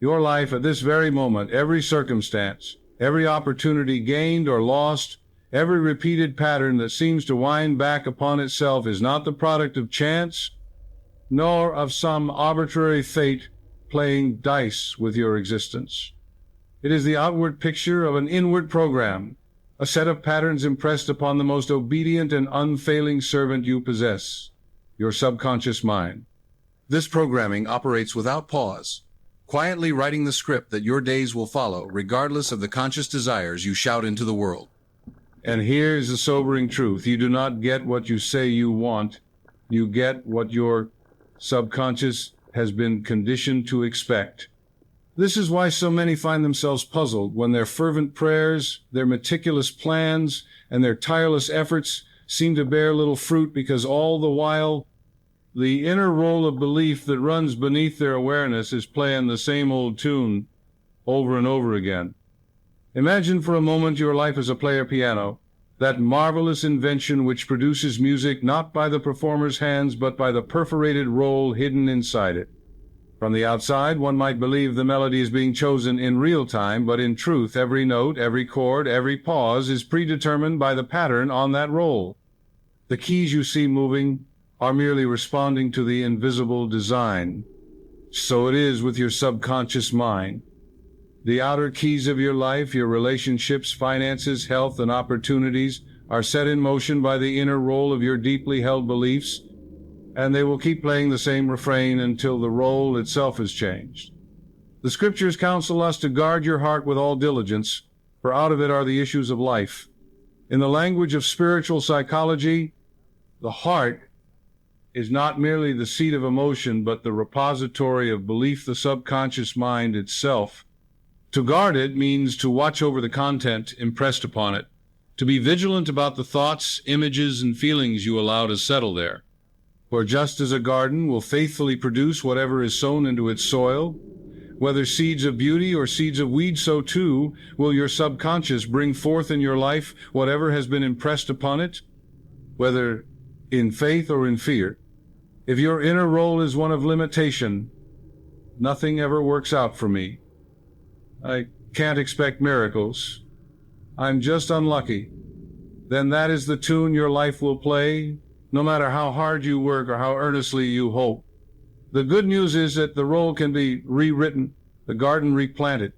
Your life at this very moment, every circumstance, every opportunity gained or lost, every repeated pattern that seems to wind back upon itself is not the product of chance, nor of some arbitrary fate playing dice with your existence. It is the outward picture of an inward program, a set of patterns impressed upon the most obedient and unfailing servant you possess, your subconscious mind. This programming operates without pause, quietly writing the script that your days will follow, regardless of the conscious desires you shout into the world. And here's the sobering truth. You do not get what you say you want. You get what your subconscious has been conditioned to expect. This is why so many find themselves puzzled when their fervent prayers, their meticulous plans, and their tireless efforts seem to bear little fruit, because all the while the inner role of belief that runs beneath their awareness is playing the same old tune over and over again. Imagine for a moment your life as a player piano, that marvelous invention which produces music not by the performer's hands but by the perforated roll hidden inside it. From the outside, one might believe the melody is being chosen in real time, but in truth, every note, every chord, every pause is predetermined by the pattern on that roll. The keys you see moving are merely responding to the invisible design. So it is with your subconscious mind. The outer keys of your life, your relationships, finances, health, and opportunities are set in motion by the inner roll of your deeply held beliefs, and they will keep playing the same refrain until the roll itself is changed. The scriptures counsel us to guard your heart with all diligence, for out of it are the issues of life. In the language of spiritual psychology, the heart is not merely the seat of emotion, but the repository of belief, the subconscious mind itself. To guard it means to watch over the content impressed upon it, to be vigilant about the thoughts, images, and feelings you allow to settle there. For just as a garden will faithfully produce whatever is sown into its soil, whether seeds of beauty or seeds of weeds, so too will your subconscious bring forth in your life whatever has been impressed upon it, whether in faith or in fear. If your inner role is one of limitation, nothing ever works out for me. I can't expect miracles. I'm just unlucky. Then that is the tune your life will play, no matter how hard you work or how earnestly you hope. The good news is that the role can be rewritten, the garden replanted.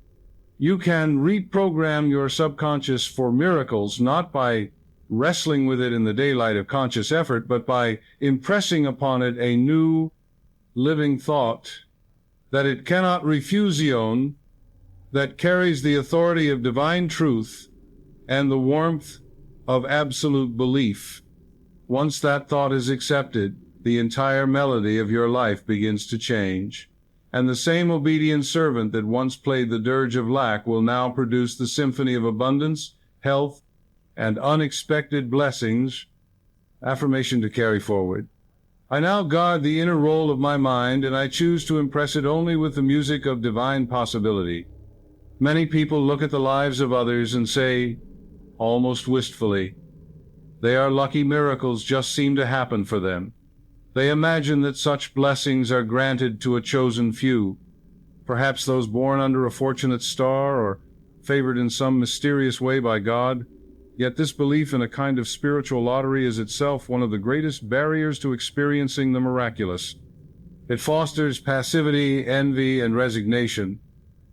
You can reprogram your subconscious for miracles, not by wrestling with it in the daylight of conscious effort, but by impressing upon it a new, living thought that it cannot refusion, that carries the authority of divine truth and the warmth of absolute belief. Once that thought is accepted, the entire melody of your life begins to change, and the same obedient servant that once played the dirge of lack will now produce the symphony of abundance, health, and unexpected blessings. Affirmation to carry forward. I now guard the inner roll of my mind, and I choose to impress it only with the music of divine possibility. Many people look at the lives of others and say, almost wistfully, they are lucky, miracles just seem to happen for them. They imagine that such blessings are granted to a chosen few, perhaps those born under a fortunate star or favored in some mysterious way by God. Yet this belief in a kind of spiritual lottery is itself one of the greatest barriers to experiencing the miraculous. It fosters passivity, envy, and resignation,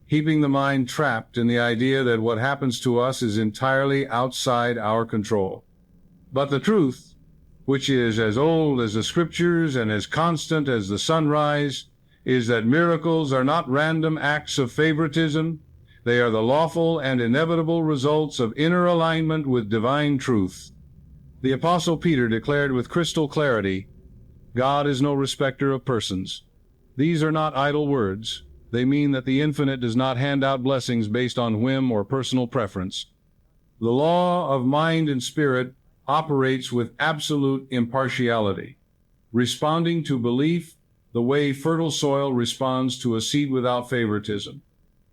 keeping the mind trapped in the idea that what happens to us is entirely outside our control. But the truth, which is as old as the scriptures and as constant as the sunrise, is that miracles are not random acts of favoritism. They are the lawful and inevitable results of inner alignment with divine truth. The Apostle Peter declared with crystal clarity, God is no respecter of persons. These are not idle words. They mean that the infinite does not hand out blessings based on whim or personal preference. The law of mind and spirit operates with absolute impartiality, responding to belief the way fertile soil responds to a seed without favoritism,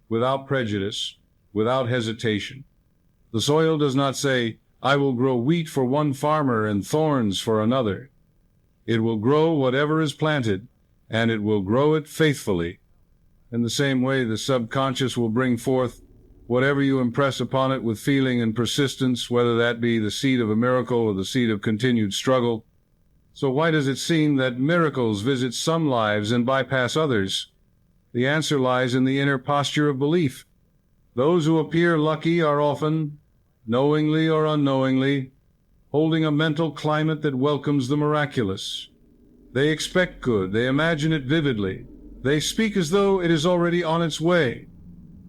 without prejudice, without hesitation. The soil does not say, I will grow wheat for one farmer and thorns for another. It will grow whatever is planted, and it will grow it faithfully. In the same way, the subconscious will bring forth whatever you impress upon it with feeling and persistence, whether that be the seed of a miracle or the seed of continued struggle. So why does it seem that miracles visit some lives and bypass others? The answer lies in the inner posture of belief. Those who appear lucky are often, knowingly or unknowingly, holding a mental climate that welcomes the miraculous. They expect good, they imagine it vividly, they speak as though it is already on its way.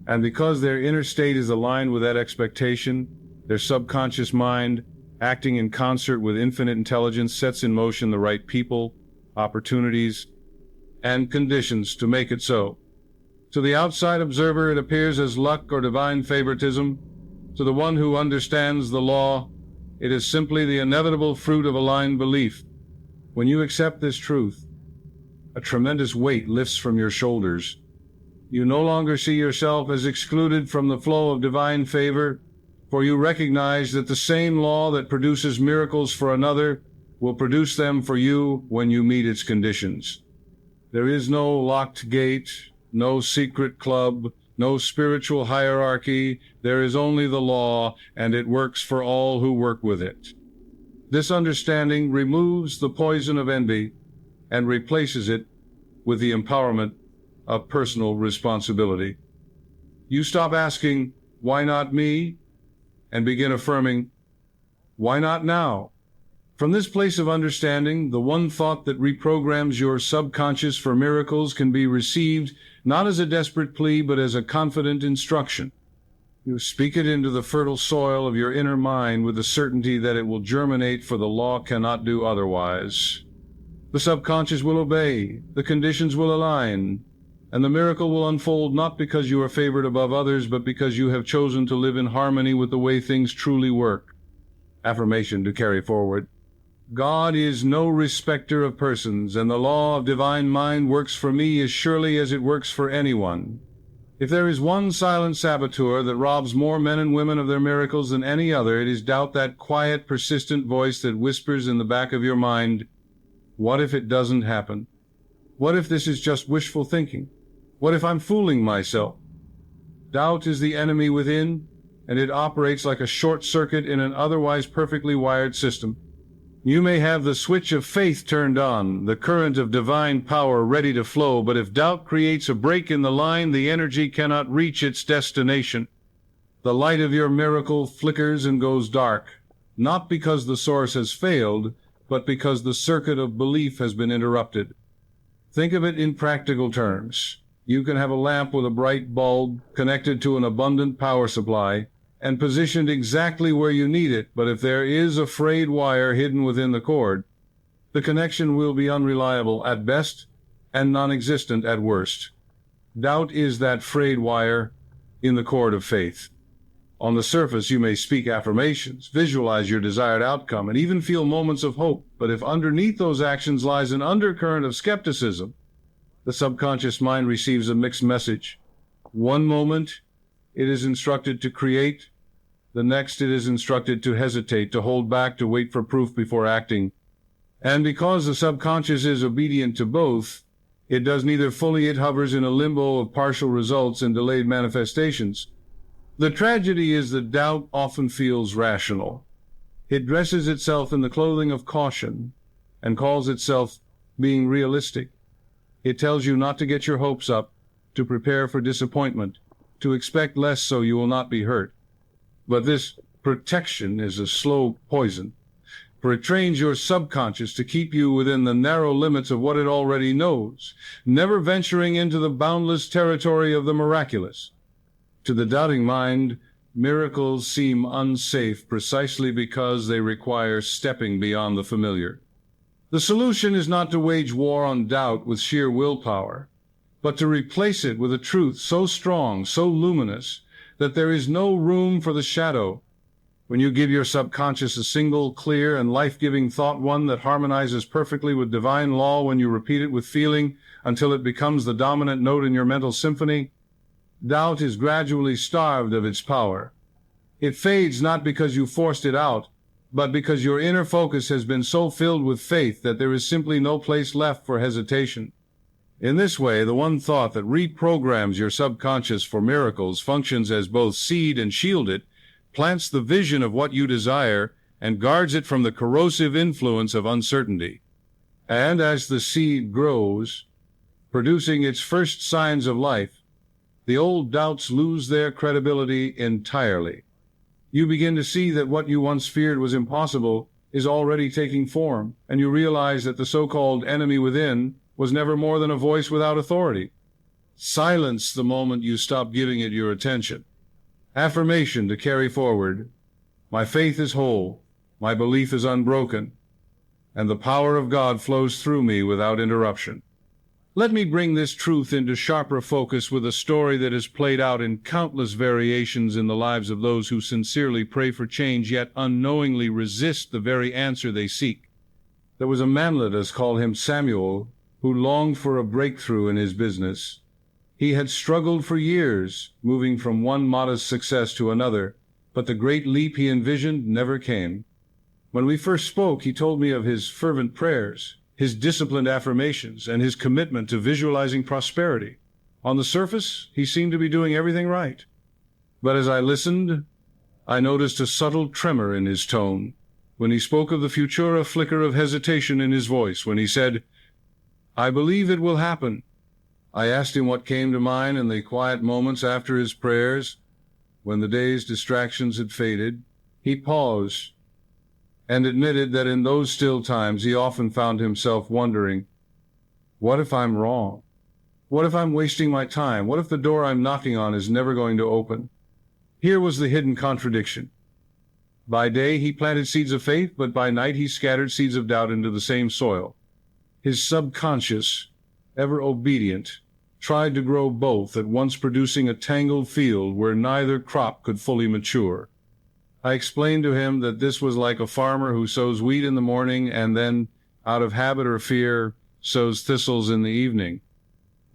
And because their inner state is aligned with that expectation, their subconscious mind, acting in concert with infinite intelligence, sets in motion the right people, opportunities, and conditions to make it so. To the outside observer, it appears as luck or divine favoritism. To the one who understands the law, it is simply the inevitable fruit of aligned belief. When you accept this truth, a tremendous weight lifts from your shoulders. You no longer see yourself as excluded from the flow of divine favor, for you recognize that the same law that produces miracles for another will produce them for you when you meet its conditions. There is no locked gate, no secret club, no spiritual hierarchy. There is only the law, and it works for all who work with it. This understanding removes the poison of envy and replaces it with the empowerment of personal responsibility. You stop asking, "Why not me?" and begin affirming, "Why not now?" From this place of understanding, the one thought that reprograms your subconscious for miracles can be received not as a desperate plea, but as a confident instruction. You speak it into the fertile soil of your inner mind with the certainty that it will germinate, for the law cannot do otherwise. The subconscious will obey, the conditions will align, and the miracle will unfold not because you are favored above others, but because you have chosen to live in harmony with the way things truly work. Affirmation to carry forward. God is no respecter of persons, and the law of divine mind works for me as surely as it works for anyone. If there is one silent saboteur that robs more men and women of their miracles than any other, it is doubt, that quiet, persistent voice that whispers in the back of your mind, "What if it doesn't happen? What if this is just wishful thinking? What if I'm fooling myself?" Doubt is the enemy within, and it operates like a short circuit in an otherwise perfectly wired system. You may have the switch of faith turned on, the current of divine power ready to flow, but if doubt creates a break in the line, the energy cannot reach its destination. The light of your miracle flickers and goes dark, not because the source has failed, but because the circuit of belief has been interrupted. Think of it in practical terms. You can have a lamp with a bright bulb connected to an abundant power supply and positioned exactly where you need it, but if there is a frayed wire hidden within the cord, the connection will be unreliable at best and non-existent at worst. Doubt is that frayed wire in the cord of faith. On the surface, you may speak affirmations, visualize your desired outcome, and even feel moments of hope, but if underneath those actions lies an undercurrent of skepticism, the subconscious mind receives a mixed message. One moment, it is instructed to create. The next, it is instructed to hesitate, to hold back, to wait for proof before acting. And because the subconscious is obedient to both, it does neither fully. It hovers in a limbo of partial results and delayed manifestations. The tragedy is that doubt often feels rational. It dresses itself in the clothing of caution and calls itself being realistic. It tells you not to get your hopes up, to prepare for disappointment, to expect less so you will not be hurt. But this protection is a slow poison, for it trains your subconscious to keep you within the narrow limits of what it already knows, never venturing into the boundless territory of the miraculous. To the doubting mind, miracles seem unsafe precisely because they require stepping beyond the familiar. The solution is not to wage war on doubt with sheer willpower, but to replace it with a truth so strong, so luminous, that there is no room for the shadow. When you give your subconscious a single, clear, and life-giving thought, one that harmonizes perfectly with divine law, when you repeat it with feeling until it becomes the dominant note in your mental symphony, doubt is gradually starved of its power. It fades not because you forced it out, but because your inner focus has been so filled with faith that there is simply no place left for hesitation. In this way, the one thought that reprograms your subconscious for miracles functions as both seed and shield. It plants the vision of what you desire and guards it from the corrosive influence of uncertainty. And as the seed grows, producing its first signs of life, the old doubts lose their credibility entirely. You begin to see that what you once feared was impossible is already taking form, and you realize that the so-called enemy within was never more than a voice without authority. Silence the moment you stop giving it your attention. Affirmation to carry forward: my faith is whole, my belief is unbroken, and the power of God flows through me without interruption. Let me bring this truth into sharper focus with a story that has played out in countless variations in the lives of those who sincerely pray for change yet unknowingly resist the very answer they seek. There was a man, let us call him Samuel, who longed for a breakthrough in his business. He had struggled for years, moving from one modest success to another, but the great leap he envisioned never came. When we first spoke, he told me of his fervent prayers, his disciplined affirmations, and his commitment to visualizing prosperity. On the surface, he seemed to be doing everything right. But as I listened, I noticed a subtle tremor in his tone. When he spoke of the future, a flicker of hesitation in his voice. When he said, "I believe it will happen," I asked him what came to mind in the quiet moments after his prayers. When the day's distractions had faded, he paused and admitted that in those still times he often found himself wondering, what if I'm wrong? What if I'm wasting my time? What if the door I'm knocking on is never going to open? Here was the hidden contradiction. By day he planted seeds of faith, but by night he scattered seeds of doubt into the same soil. His subconscious, ever obedient, tried to grow both, at once producing a tangled field where neither crop could fully mature. I explained to him that this was like a farmer who sows wheat in the morning and then, out of habit or fear, sows thistles in the evening.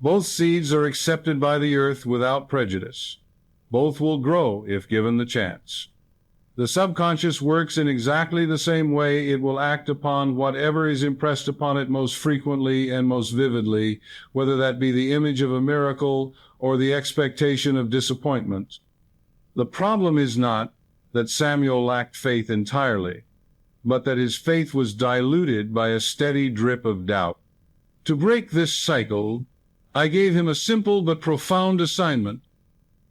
Both seeds are accepted by the earth without prejudice. Both will grow if given the chance. The subconscious works in exactly the same way. It will act upon whatever is impressed upon it most frequently and most vividly, whether that be the image of a miracle or the expectation of disappointment. The problem is not that Samuel lacked faith entirely, but that his faith was diluted by a steady drip of doubt. To break this cycle, I gave him a simple but profound assignment: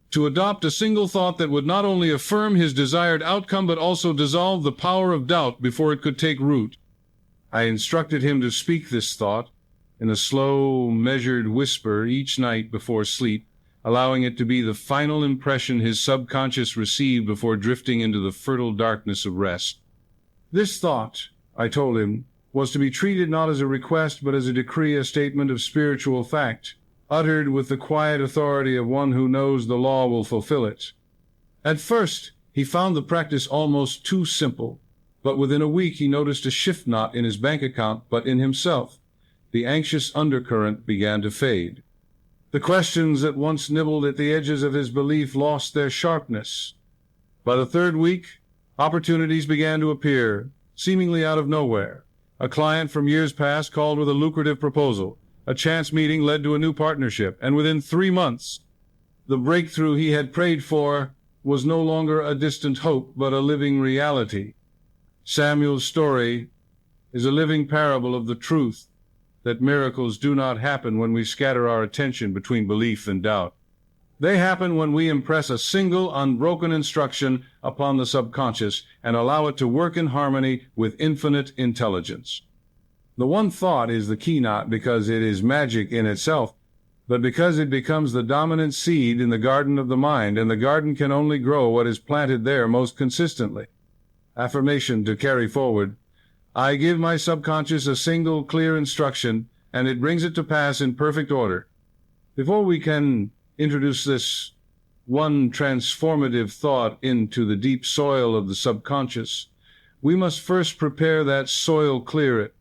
to adopt a single thought that would not only affirm his desired outcome but also dissolve the power of doubt before it could take root. I instructed him to speak this thought in a slow, measured whisper each night before sleep, allowing it to be the final impression his subconscious received before drifting into the fertile darkness of rest. This thought, I told him, was to be treated not as a request but as a decree, a statement of spiritual fact, uttered with the quiet authority of one who knows the law will fulfill it. At first, he found the practice almost too simple, but within a week he noticed a shift not in his bank account but in himself. The anxious undercurrent began to fade. The questions that once nibbled at the edges of his belief lost their sharpness. By the third week, opportunities began to appear, seemingly out of nowhere. A client from years past called with a lucrative proposal. A chance meeting led to a new partnership, and within 3 months, the breakthrough he had prayed for was no longer a distant hope, but a living reality. Samuel's story is a living parable of the truth that miracles do not happen when we scatter our attention between belief and doubt. They happen when we impress a single, unbroken instruction upon the subconscious and allow it to work in harmony with infinite intelligence. The one thought is the key, not because it is magic in itself, but because it becomes the dominant seed in the garden of the mind, and the garden can only grow what is planted there most consistently. Affirmation to carry forward: I give my subconscious a single clear instruction, and it brings it to pass in perfect order. Before we can introduce this one transformative thought into the deep soil of the subconscious, we must first prepare that soil, clear it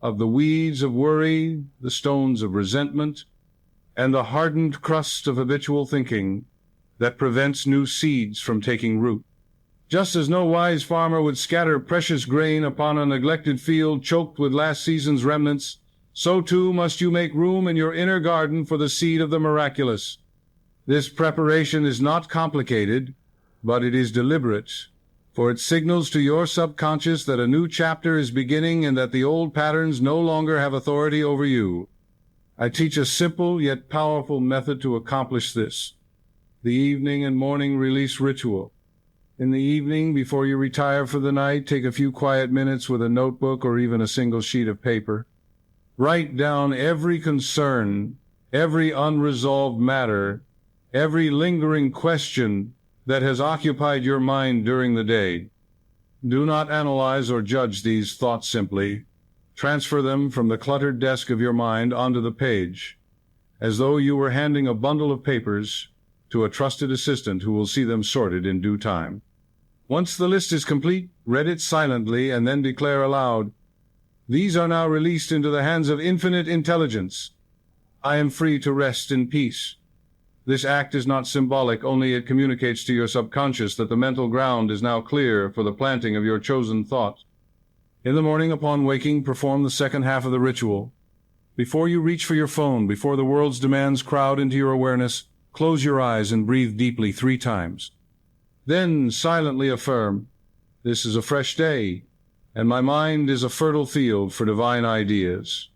of the weeds of worry, the stones of resentment, and the hardened crust of habitual thinking that prevents new seeds from taking root. Just as no wise farmer would scatter precious grain upon a neglected field choked with last season's remnants, so too must you make room in your inner garden for the seed of the miraculous. This preparation is not complicated, but it is deliberate, for it signals to your subconscious that a new chapter is beginning and that the old patterns no longer have authority over you. I teach a simple yet powerful method to accomplish this: the evening and morning release ritual. In the evening, before you retire for the night, take a few quiet minutes with a notebook or even a single sheet of paper. Write down every concern, every unresolved matter, every lingering question that has occupied your mind during the day. Do not analyze or judge these thoughts simply. Transfer them from the cluttered desk of your mind onto the page, as though you were handing a bundle of papers to a trusted assistant who will see them sorted in due time. Once the list is complete, read it silently and then declare aloud, "These are now released into the hands of infinite intelligence. I am free to rest in peace." This act is not symbolic, only it communicates to your subconscious that the mental ground is now clear for the planting of your chosen thought. In the morning, upon waking, perform the second half of the ritual. Before you reach for your phone, before the world's demands crowd into your awareness, close your eyes and breathe deeply 3 times. Then silently affirm, "This is a fresh day, and my mind is a fertile field for divine ideas."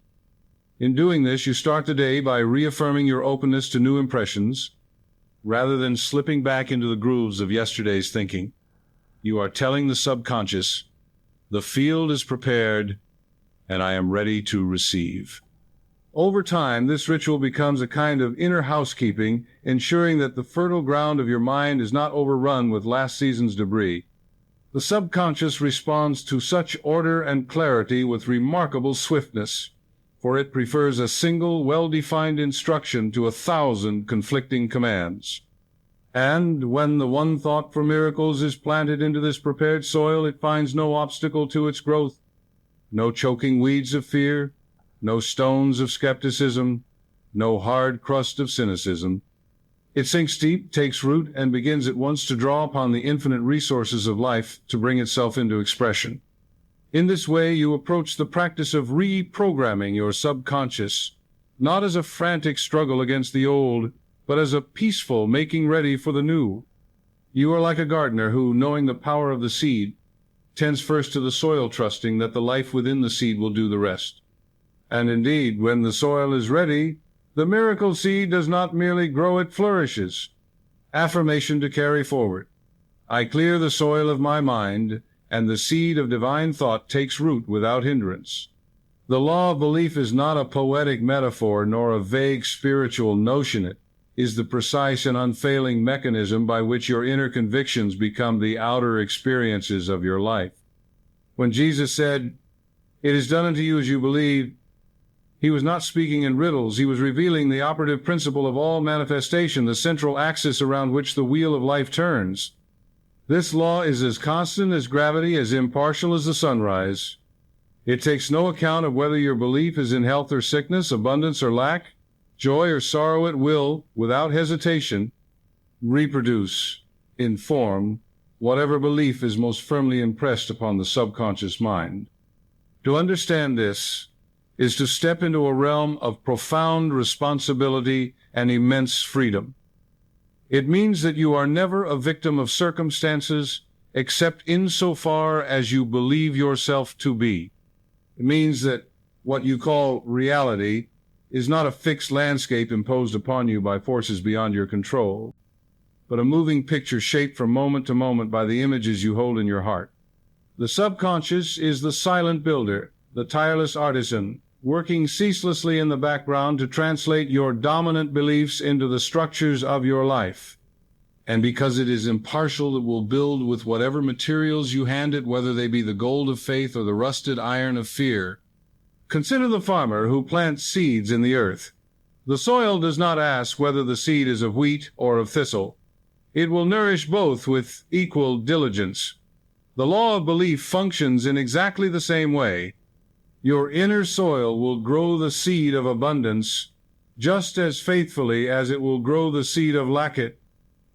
In doing this, you start the day by reaffirming your openness to new impressions, rather than slipping back into the grooves of yesterday's thinking. You are telling the subconscious, "The field is prepared, and I am ready to receive." Over time, this ritual becomes a kind of inner housekeeping, ensuring that the fertile ground of your mind is not overrun with last season's debris. The subconscious responds to such order and clarity with remarkable swiftness, for it prefers a single, well-defined instruction to 1,000 conflicting commands. And when the one thought for miracles is planted into this prepared soil, it finds no obstacle to its growth, no choking weeds of fear, no stones of skepticism, no hard crust of cynicism. It sinks deep, takes root, and begins at once to draw upon the infinite resources of life to bring itself into expression. In this way, you approach the practice of reprogramming your subconscious, not as a frantic struggle against the old, but as a peaceful making ready for the new. You are like a gardener who, knowing the power of the seed, tends first to the soil, trusting that the life within the seed will do the rest. And indeed, when the soil is ready, the miracle seed does not merely grow, it flourishes. Affirmation to carry forward. I clear the soil of my mind, and the seed of divine thought takes root without hindrance. The law of belief is not a poetic metaphor nor a vague spiritual notion. It is the precise and unfailing mechanism by which your inner convictions become the outer experiences of your life. When Jesus said, "It is done unto you as you believe," he was not speaking in riddles. He was revealing the operative principle of all manifestation, the central axis around which the wheel of life turns. This law is as constant as gravity, as impartial as the sunrise. It takes no account of whether your belief is in health or sickness, abundance or lack, joy or sorrow. It will, without hesitation, reproduce, in form, whatever belief is most firmly impressed upon the subconscious mind. To understand this is to step into a realm of profound responsibility and immense freedom. It means that you are never a victim of circumstances except insofar as you believe yourself to be. It means that what you call reality is not a fixed landscape imposed upon you by forces beyond your control, but a moving picture shaped from moment to moment by the images you hold in your heart. The subconscious is the silent builder, the tireless artisan, working ceaselessly in the background to translate your dominant beliefs into the structures of your life. And because it is impartial, it will build with whatever materials you hand it, whether they be the gold of faith or the rusted iron of fear. Consider the farmer who plants seeds in the earth. The soil does not ask whether the seed is of wheat or of thistle. It will nourish both with equal diligence. The law of belief functions in exactly the same way. Your inner soil will grow the seed of abundance just as faithfully as it will grow the seed of lack. It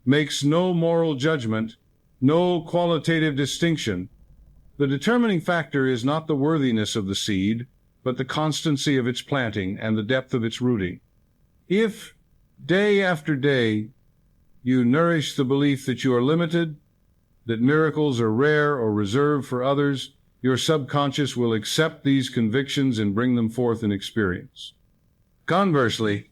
makes no moral judgment, no qualitative distinction. The determining factor is not the worthiness of the seed, but the constancy of its planting and the depth of its rooting. If, day after day, you nourish the belief that you are limited, that miracles are rare or reserved for others, your subconscious will accept these convictions and bring them forth in experience. Conversely,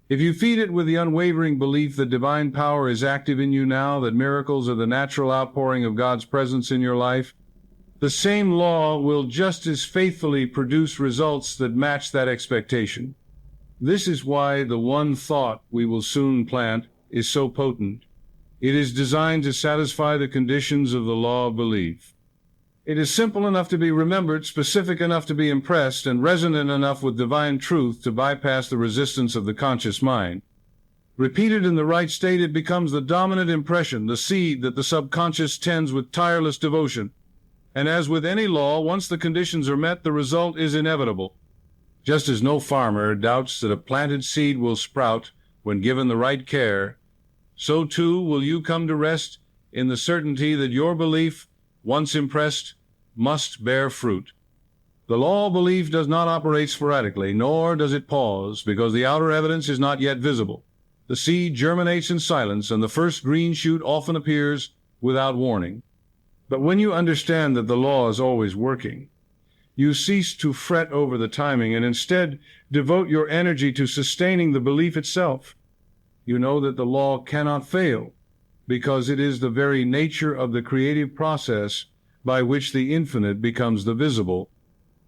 if you feed it with the unwavering belief that divine power is active in you now, that miracles are the natural outpouring of God's presence in your life, the same law will just as faithfully produce results that match that expectation. This is why the one thought we will soon plant is so potent. It is designed to satisfy the conditions of the law of belief. It is simple enough to be remembered, specific enough to be impressed, and resonant enough with divine truth to bypass the resistance of the conscious mind. Repeated in the right state, it becomes the dominant impression, the seed that the subconscious tends with tireless devotion. And as with any law, once the conditions are met, the result is inevitable. Just as no farmer doubts that a planted seed will sprout when given the right care, so too will you come to rest in the certainty that your belief, once impressed, must bear fruit. The law of belief does not operate sporadically, nor does it pause, because the outer evidence is not yet visible. The seed germinates in silence, and the first green shoot often appears without warning. But when you understand that the law is always working, you cease to fret over the timing and instead devote your energy to sustaining the belief itself. You know that the law cannot fail, because it is the very nature of the creative process by which the infinite becomes the visible.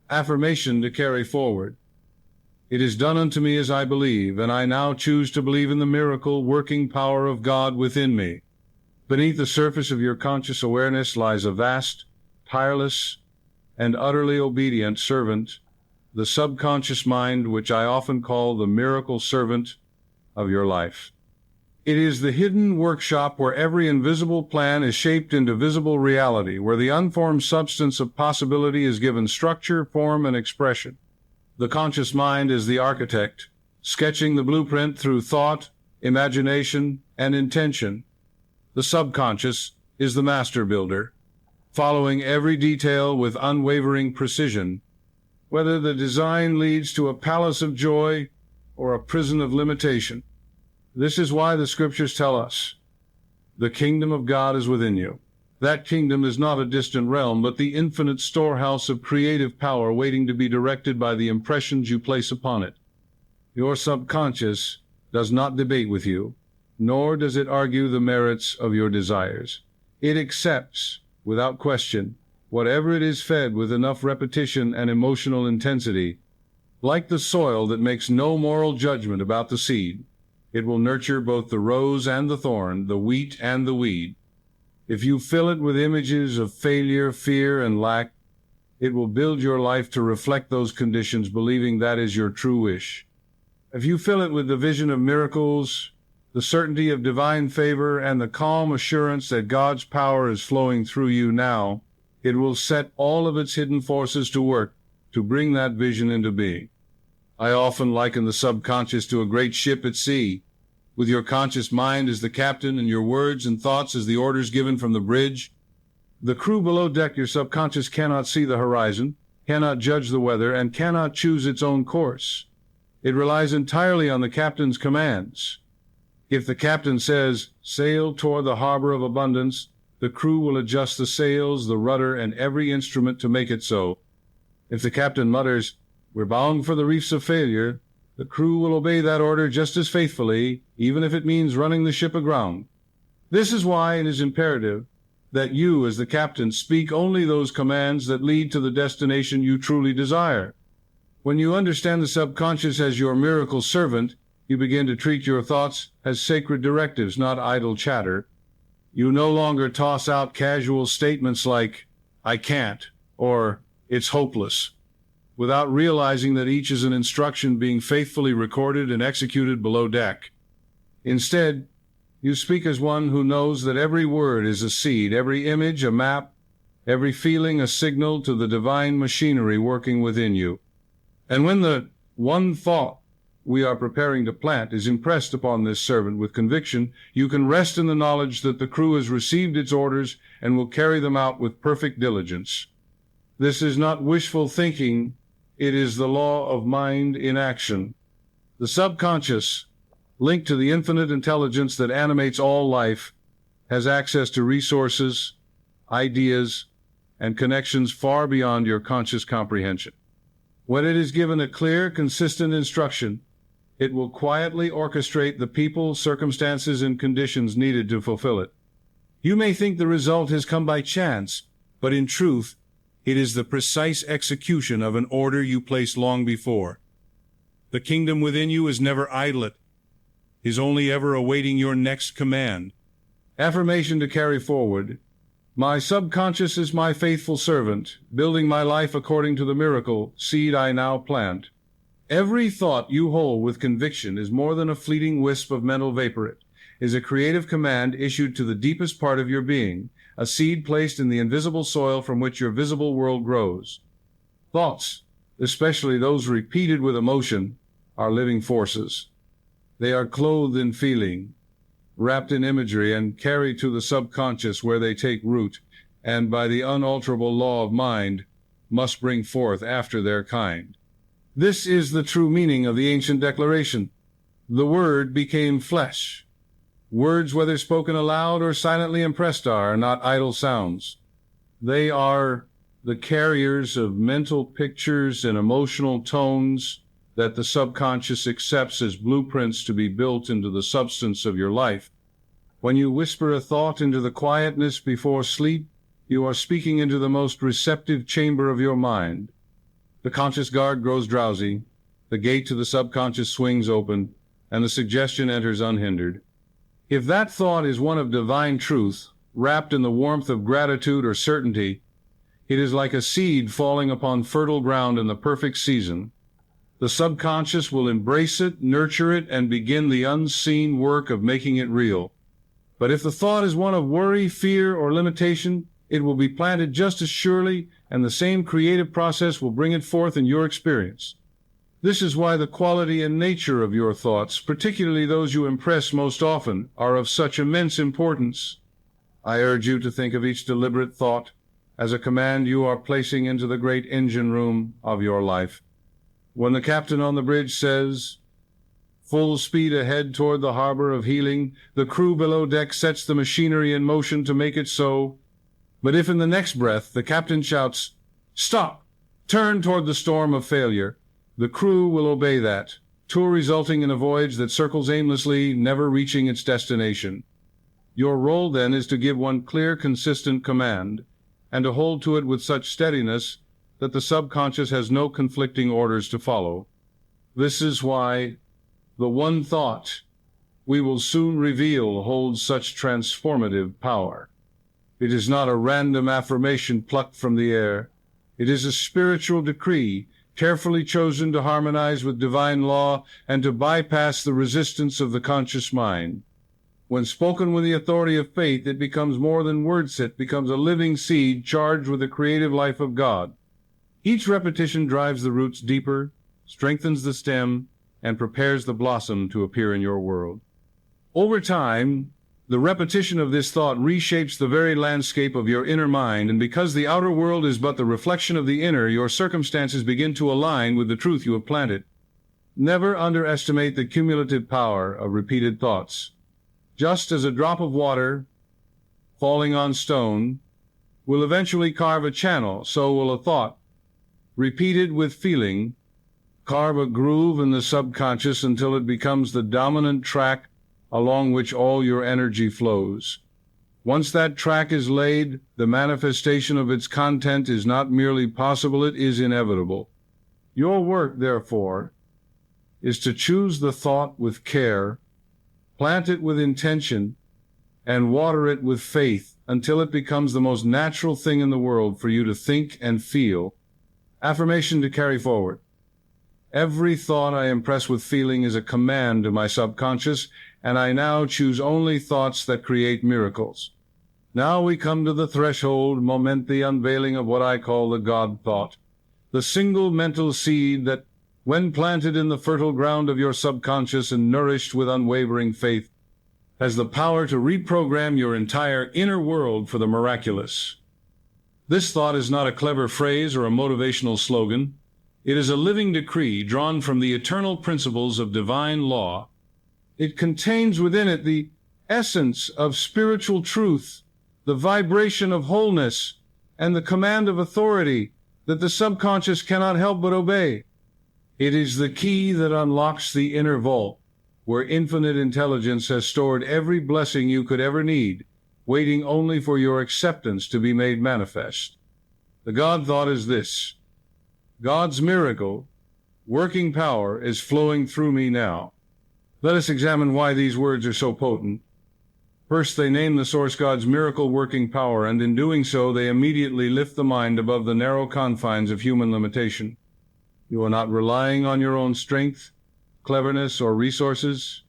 Affirmation to carry forward. It is done unto me as I believe, and I now choose to believe in the miracle working power of God within me. Beneath the surface of your conscious awareness lies a vast, tireless, and utterly obedient servant, the subconscious mind, which I often call the miracle servant of your life. It is the hidden workshop where every invisible plan is shaped into visible reality, where the unformed substance of possibility is given structure, form, and expression. The conscious mind is the architect, sketching the blueprint through thought, imagination, and intention. The subconscious is the master builder, following every detail with unwavering precision. Whether the design leads to a palace of joy or a prison of limitation. This is why the scriptures tell us, the kingdom of God is within you. That kingdom is not a distant realm, but the infinite storehouse of creative power waiting to be directed by the impressions you place upon it. Your subconscious does not debate with you, nor does it argue the merits of your desires. It accepts, without question, whatever it is fed with enough repetition and emotional intensity. Like the soil that makes no moral judgment about the seed, it will nurture both the rose and the thorn, the wheat and the weed. If you fill it with images of failure, fear, and lack, it will build your life to reflect those conditions, believing that is your true wish. If you fill it with the vision of miracles, the certainty of divine favor, and the calm assurance that God's power is flowing through you now, it will set all of its hidden forces to work to bring that vision into being. I often liken the subconscious to a great ship at sea, with your conscious mind as the captain and your words and thoughts as the orders given from the bridge. The crew below deck, your subconscious, cannot see the horizon, cannot judge the weather, and cannot choose its own course. It relies entirely on the captain's commands. If the captain says, "Sail toward the harbor of abundance," the crew will adjust the sails, the rudder, and every instrument to make it so. If the captain mutters, "We're bound for the reefs of failure," the crew will obey that order just as faithfully, even if it means running the ship aground. This is why it is imperative that you, as the captain, speak only those commands that lead to the destination you truly desire. When you understand the subconscious as your miracle servant, you begin to treat your thoughts as sacred directives, not idle chatter. You no longer toss out casual statements like, "I can't," or "It's hopeless," without realizing that each is an instruction being faithfully recorded and executed below deck. Instead, you speak as one who knows that every word is a seed, every image a map, every feeling a signal to the divine machinery working within you. And when the one thought we are preparing to plant is impressed upon this servant with conviction, you can rest in the knowledge that the crew has received its orders and will carry them out with perfect diligence. This is not wishful thinking, It is the law of mind in action. The subconscious, linked to the infinite intelligence that animates all life, has access to resources, ideas, and connections far beyond your conscious comprehension. When it is given a clear, consistent instruction, it will quietly orchestrate the people, circumstances, and conditions needed to fulfill it. You may think the result has come by chance, but in truth, it is the precise execution of an order you placed long before. The kingdom within you is never idle, is only ever awaiting your next command. Affirmation to carry forward. My subconscious is my faithful servant, building my life according to the miracle seed I now plant. Every thought you hold with conviction is more than a fleeting wisp of mental vapor. It is a creative command issued to the deepest part of your being, a seed placed in the invisible soil from which your visible world grows. Thoughts, especially those repeated with emotion, are living forces. They are clothed in feeling, wrapped in imagery, and carried to the subconscious where they take root, and by the unalterable law of mind, must bring forth after their kind. This is the true meaning of the ancient declaration. The Word became flesh. Words, whether spoken aloud or silently impressed, are not idle sounds. They are the carriers of mental pictures and emotional tones that the subconscious accepts as blueprints to be built into the substance of your life. When you whisper a thought into the quietness before sleep, you are speaking into the most receptive chamber of your mind. The conscious guard grows drowsy, the gate to the subconscious swings open, and the suggestion enters unhindered. If that thought is one of divine truth, wrapped in the warmth of gratitude or certainty, it is like a seed falling upon fertile ground in the perfect season. The subconscious will embrace it, nurture it, and begin the unseen work of making it real. But if the thought is one of worry, fear, or limitation, it will be planted just as surely, and the same creative process will bring it forth in your experience. This is why the quality and nature of your thoughts, particularly those you impress most often, are of such immense importance. I urge you to think of each deliberate thought as a command you are placing into the great engine room of your life. When the captain on the bridge says, "Full speed ahead toward the harbor of healing," the crew below deck sets the machinery in motion to make it so. But if in the next breath the captain shouts, "Stop! Turn toward the storm of failure," the crew will obey that, tour resulting in a voyage that circles aimlessly, never reaching its destination. Your role then is to give one clear, consistent command, and to hold to it with such steadiness that the subconscious has no conflicting orders to follow. This is why the one thought we will soon reveal holds such transformative power. It is not a random affirmation plucked from the air. It is a spiritual decree, carefully chosen to harmonize with divine law and to bypass the resistance of the conscious mind. When spoken with the authority of faith, it becomes more than words. It becomes a living seed charged with the creative life of God. Each repetition drives the roots deeper, strengthens the stem, and prepares the blossom to appear in your world. Over time, the repetition of this thought reshapes the very landscape of your inner mind, and because the outer world is but the reflection of the inner, your circumstances begin to align with the truth you have planted. Never underestimate the cumulative power of repeated thoughts. Just as a drop of water falling on stone will eventually carve a channel, so will a thought, repeated with feeling, carve a groove in the subconscious until it becomes the dominant track along which all your energy flows. Once that track is laid, the manifestation of its content is not merely possible, it is inevitable. Your work, therefore, is to choose the thought with care, plant it with intention, and water it with faith until it becomes the most natural thing in the world for you to think and feel. Affirmation to carry forward. Every thought I impress with feeling is a command to my subconscious, and I now choose only thoughts that create miracles. Now we come to the threshold moment, the unveiling of what I call the God thought, the single mental seed that, when planted in the fertile ground of your subconscious and nourished with unwavering faith, has the power to reprogram your entire inner world for the miraculous. This thought is not a clever phrase or a motivational slogan. It is a living decree drawn from the eternal principles of divine law. It contains within it the essence of spiritual truth, the vibration of wholeness, and the command of authority that the subconscious cannot help but obey. It is the key that unlocks the inner vault, where infinite intelligence has stored every blessing you could ever need, waiting only for your acceptance to be made manifest. The God thought is this: God's miracle, working power, is flowing through me now. Let us examine why these words are so potent. First, they name the source God's miracle working power, and in doing so, they immediately lift the mind above the narrow confines of human limitation. You are not relying on your own strength, cleverness, or resources.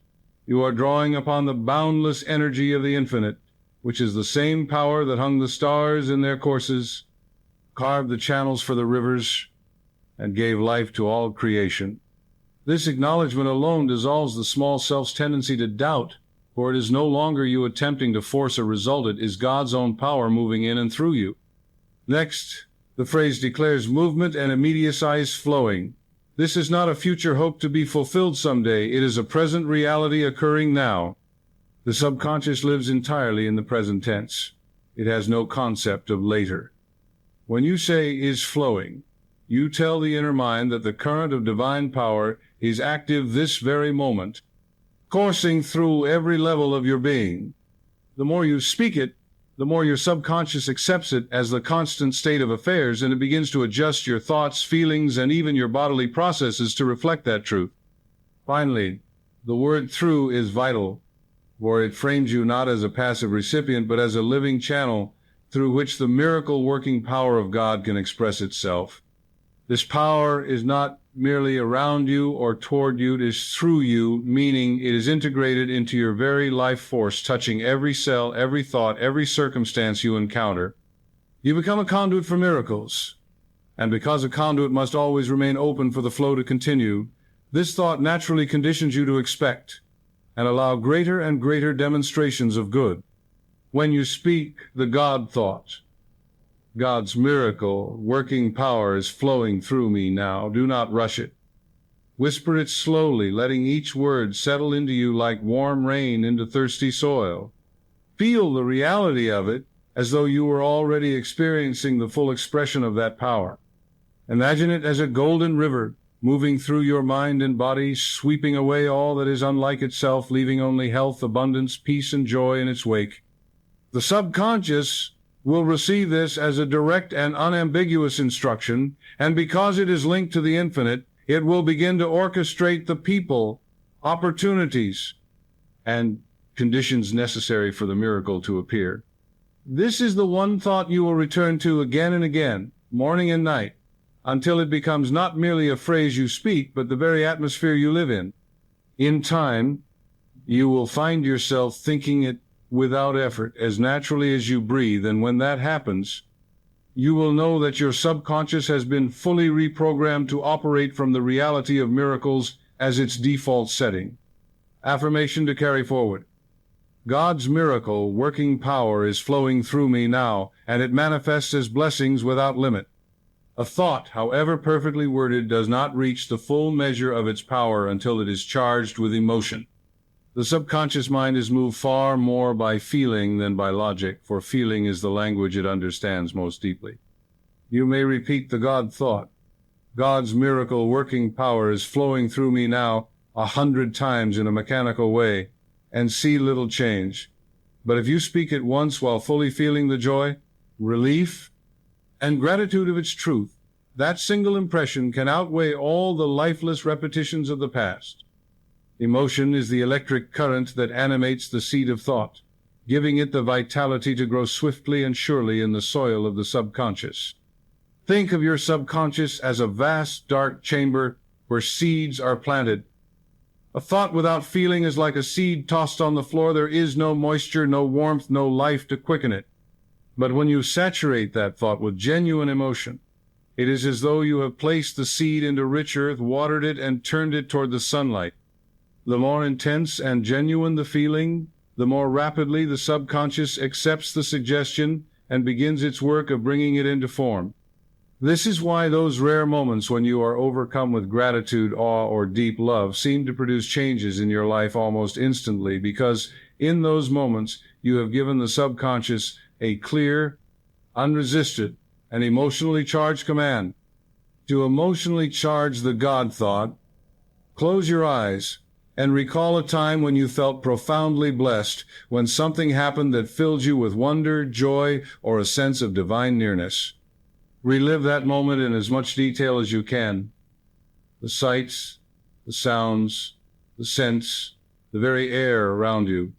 You are drawing upon the boundless energy of the infinite, which is the same power that hung the stars in their courses, carved the channels for the rivers, and gave life to all creation. This acknowledgement alone dissolves the small self's tendency to doubt, for it is no longer you attempting to force a result, it is God's own power moving in and through you. Next, the phrase declares movement and immediacy flowing. This is not a future hope to be fulfilled someday, it is a present reality occurring now. The subconscious lives entirely in the present tense. It has no concept of later. When you say is flowing, you tell the inner mind that the current of divine power is active this very moment, coursing through every level of your being. The more you speak it, the more your subconscious accepts it as the constant state of affairs, and it begins to adjust your thoughts, feelings, and even your bodily processes to reflect that truth. Finally, the word through is vital, for it frames you not as a passive recipient, but as a living channel through which the miracle working power of God can express itself. This power is not merely around you or toward you, it is through you, meaning it is integrated into your very life force, touching every cell, every thought, every circumstance you encounter. You become a conduit for miracles, and because a conduit must always remain open for the flow to continue, this thought naturally conditions you to expect and allow greater and greater demonstrations of good. When you speak the God thought, God's miracle working power is flowing through me now. Do not rush it. Whisper it slowly, letting each word settle into you like warm rain into thirsty soil. Feel the reality of it as though you were already experiencing the full expression of that power. Imagine it as a golden river moving through your mind and body, sweeping away all that is unlike itself, leaving only health, abundance, peace, and joy in its wake. The subconscious will receive this as a direct and unambiguous instruction, and because it is linked to the infinite, it will begin to orchestrate the people, opportunities, and conditions necessary for the miracle to appear. This is the one thought you will return to again and again, morning and night, until it becomes not merely a phrase you speak, but the very atmosphere you live in. In time, you will find yourself thinking it without effort, as naturally as you breathe, and when that happens, you will know that your subconscious has been fully reprogrammed to operate from the reality of miracles as its default setting. Affirmation to carry forward. God's miracle working power is flowing through me now, and it manifests as blessings without limit. A thought, however perfectly worded, does not reach the full measure of its power until it is charged with emotion. The subconscious mind is moved far more by feeling than by logic, for feeling is the language it understands most deeply. You may repeat the God thought. God's miracle working power is flowing through me now 100 times in a mechanical way, and see little change. But if you speak it once while fully feeling the joy, relief, and gratitude of its truth, that single impression can outweigh all the lifeless repetitions of the past. Emotion is the electric current that animates the seed of thought, giving it the vitality to grow swiftly and surely in the soil of the subconscious. Think of your subconscious as a vast, dark chamber where seeds are planted. A thought without feeling is like a seed tossed on the floor. There is no moisture, no warmth, no life to quicken it. But when you saturate that thought with genuine emotion, it is as though you have placed the seed into rich earth, watered it, and turned it toward the sunlight. The more intense and genuine the feeling, the more rapidly the subconscious accepts the suggestion and begins its work of bringing it into form. This is why those rare moments when you are overcome with gratitude, awe, or deep love seem to produce changes in your life almost instantly, because in those moments you have given the subconscious a clear, unresisted, and emotionally charged command. To emotionally charge the God thought, close your eyes and recall a time when you felt profoundly blessed, when something happened that filled you with wonder, joy, or a sense of divine nearness. Relive that moment in as much detail as you can. The sights, the sounds, the scents, the very air around you.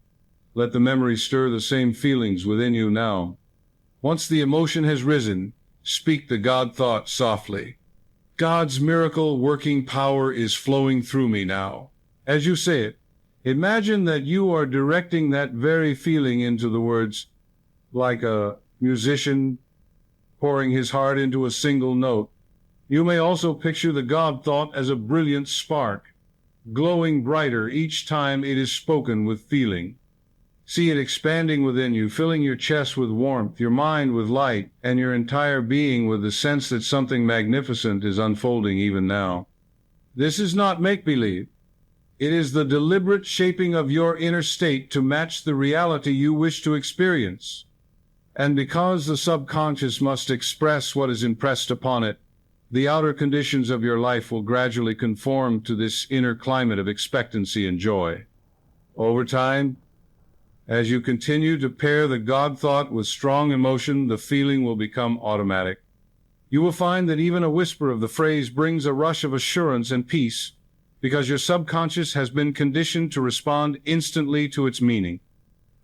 Let the memory stir the same feelings within you now. Once the emotion has risen, speak the God thought softly. God's miracle working power is flowing through me now. As you say it, imagine that you are directing that very feeling into the words, like a musician pouring his heart into a single note. You may also picture the God thought as a brilliant spark, glowing brighter each time it is spoken with feeling. See it expanding within you, filling your chest with warmth, your mind with light, and your entire being with the sense that something magnificent is unfolding even now. This is not make-believe. It is the deliberate shaping of your inner state to match the reality you wish to experience. And because the subconscious must express what is impressed upon it, the outer conditions of your life will gradually conform to this inner climate of expectancy and joy. Over time, as you continue to pair the God thought with strong emotion, the feeling will become automatic. You will find that even a whisper of the phrase brings a rush of assurance and peace, because your subconscious has been conditioned to respond instantly to its meaning.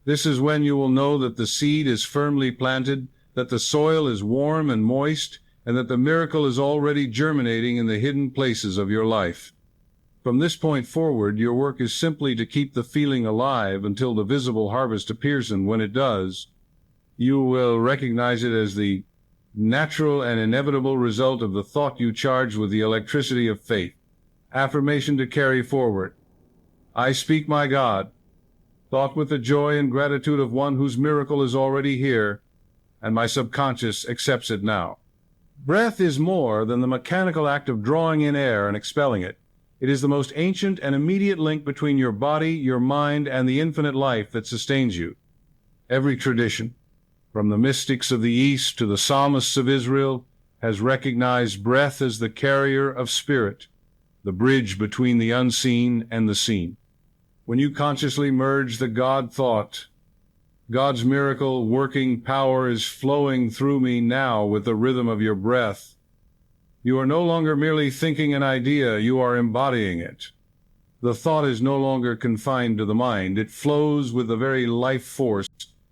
This is when you will know that the seed is firmly planted, that the soil is warm and moist, and that the miracle is already germinating in the hidden places of your life. From this point forward, your work is simply to keep the feeling alive until the visible harvest appears, and when it does, you will recognize it as the natural and inevitable result of the thought you charge with the electricity of faith. Affirmation to carry forward. I speak my God, thought with the joy and gratitude of one whose miracle is already here, and my subconscious accepts it now. Breath is more than the mechanical act of drawing in air and expelling it. It is the most ancient and immediate link between your body, your mind, and the infinite life that sustains you. Every tradition, from the mystics of the East to the psalmists of Israel, has recognized breath as the carrier of spirit, the bridge between the unseen and the seen. When you consciously merge the God thought, God's miracle working power is flowing through me now with the rhythm of your breath. You are no longer merely thinking an idea, you are embodying it. The thought is no longer confined to the mind. It flows with the very life force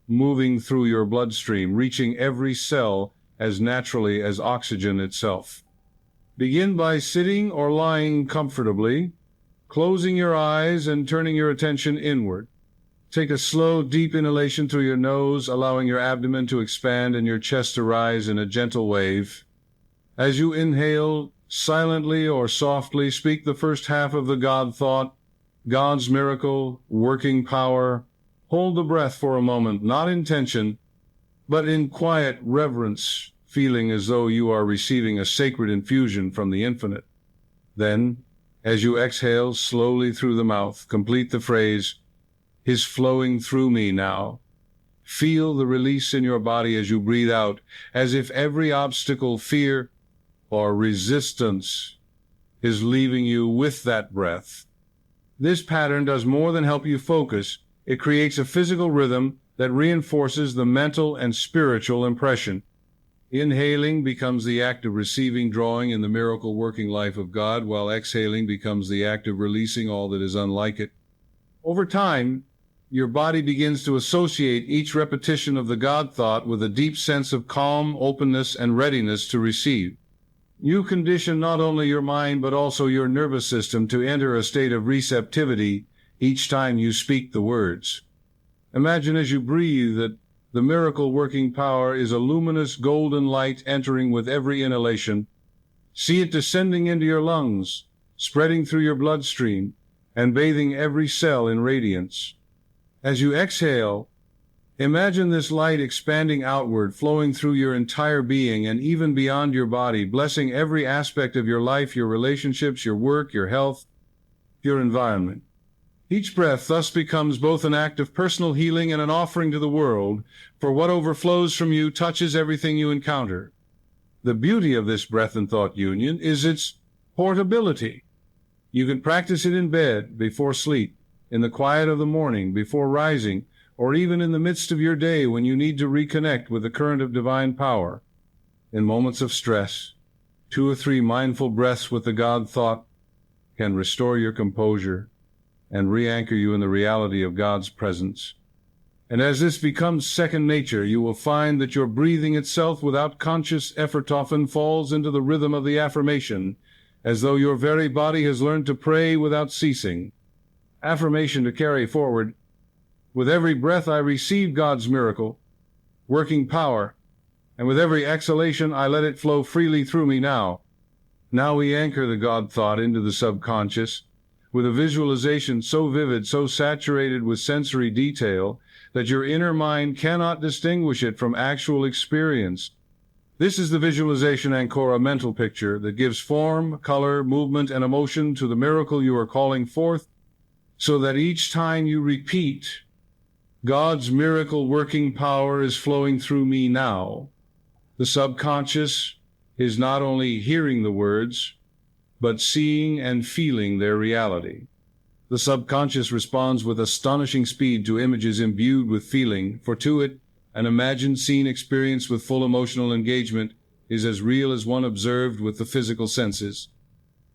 moving through your bloodstream, reaching every cell as naturally as oxygen itself. Begin by sitting or lying comfortably, closing your eyes and turning your attention inward. Take a slow, deep inhalation through your nose, allowing your abdomen to expand and your chest to rise in a gentle wave. As you inhale, silently or softly, speak the first half of the God thought, God's miracle, working power. Hold the breath for a moment, not in tension, but in quiet reverence, feeling as though you are receiving a sacred infusion from the infinite. Then, as you exhale slowly through the mouth, complete the phrase, His flowing through me now. Feel the release in your body as you breathe out, as if every obstacle, fear, or resistance is leaving you with that breath. This pattern does more than help you focus. It creates a physical rhythm that reinforces the mental and spiritual impression. Inhaling becomes the act of receiving, drawing in the miracle working life of God, while exhaling becomes the act of releasing all that is unlike it. Over time, your body begins to associate each repetition of the God thought with a deep sense of calm, openness, and readiness to receive. You condition not only your mind but also your nervous system to enter a state of receptivity each time you speak the words. Imagine as you breathe that the miracle working power is a luminous golden light entering with every inhalation. See it descending into your lungs, spreading through your bloodstream, and bathing every cell in radiance. As you exhale, Imagine this light expanding outward, flowing through your entire being and even beyond your body, blessing every aspect of your life, your relationships, your work, your health, your environment. Each breath thus becomes both an act of personal healing and an offering to the world, for what overflows from you touches everything you encounter. The beauty of this breath and thought union is its portability. You can practice it in bed, before sleep, in the quiet of the morning, before rising, or even in the midst of your day when you need to reconnect with the current of divine power. In moments of stress, 2 or 3 mindful breaths with the God thought can restore your composure and re-anchor you in the reality of God's presence. And as this becomes second nature, you will find that your breathing itself without conscious effort often falls into the rhythm of the affirmation, as though your very body has learned to pray without ceasing. Affirmation to carry forward. With every breath I receive God's miracle, working power, and with every exhalation I let it flow freely through me now. Now we anchor the God thought into the subconscious, with a visualization so vivid, so saturated with sensory detail, that your inner mind cannot distinguish it from actual experience. This is the visualization anchor, a mental picture that gives form, color, movement, and emotion to the miracle you are calling forth, so that each time you repeat, God's miracle working power is flowing through me now, the subconscious is not only hearing the words, but seeing and feeling their reality. The subconscious responds with astonishing speed to images imbued with feeling, for to it, an imagined scene experienced with full emotional engagement is as real as one observed with the physical senses.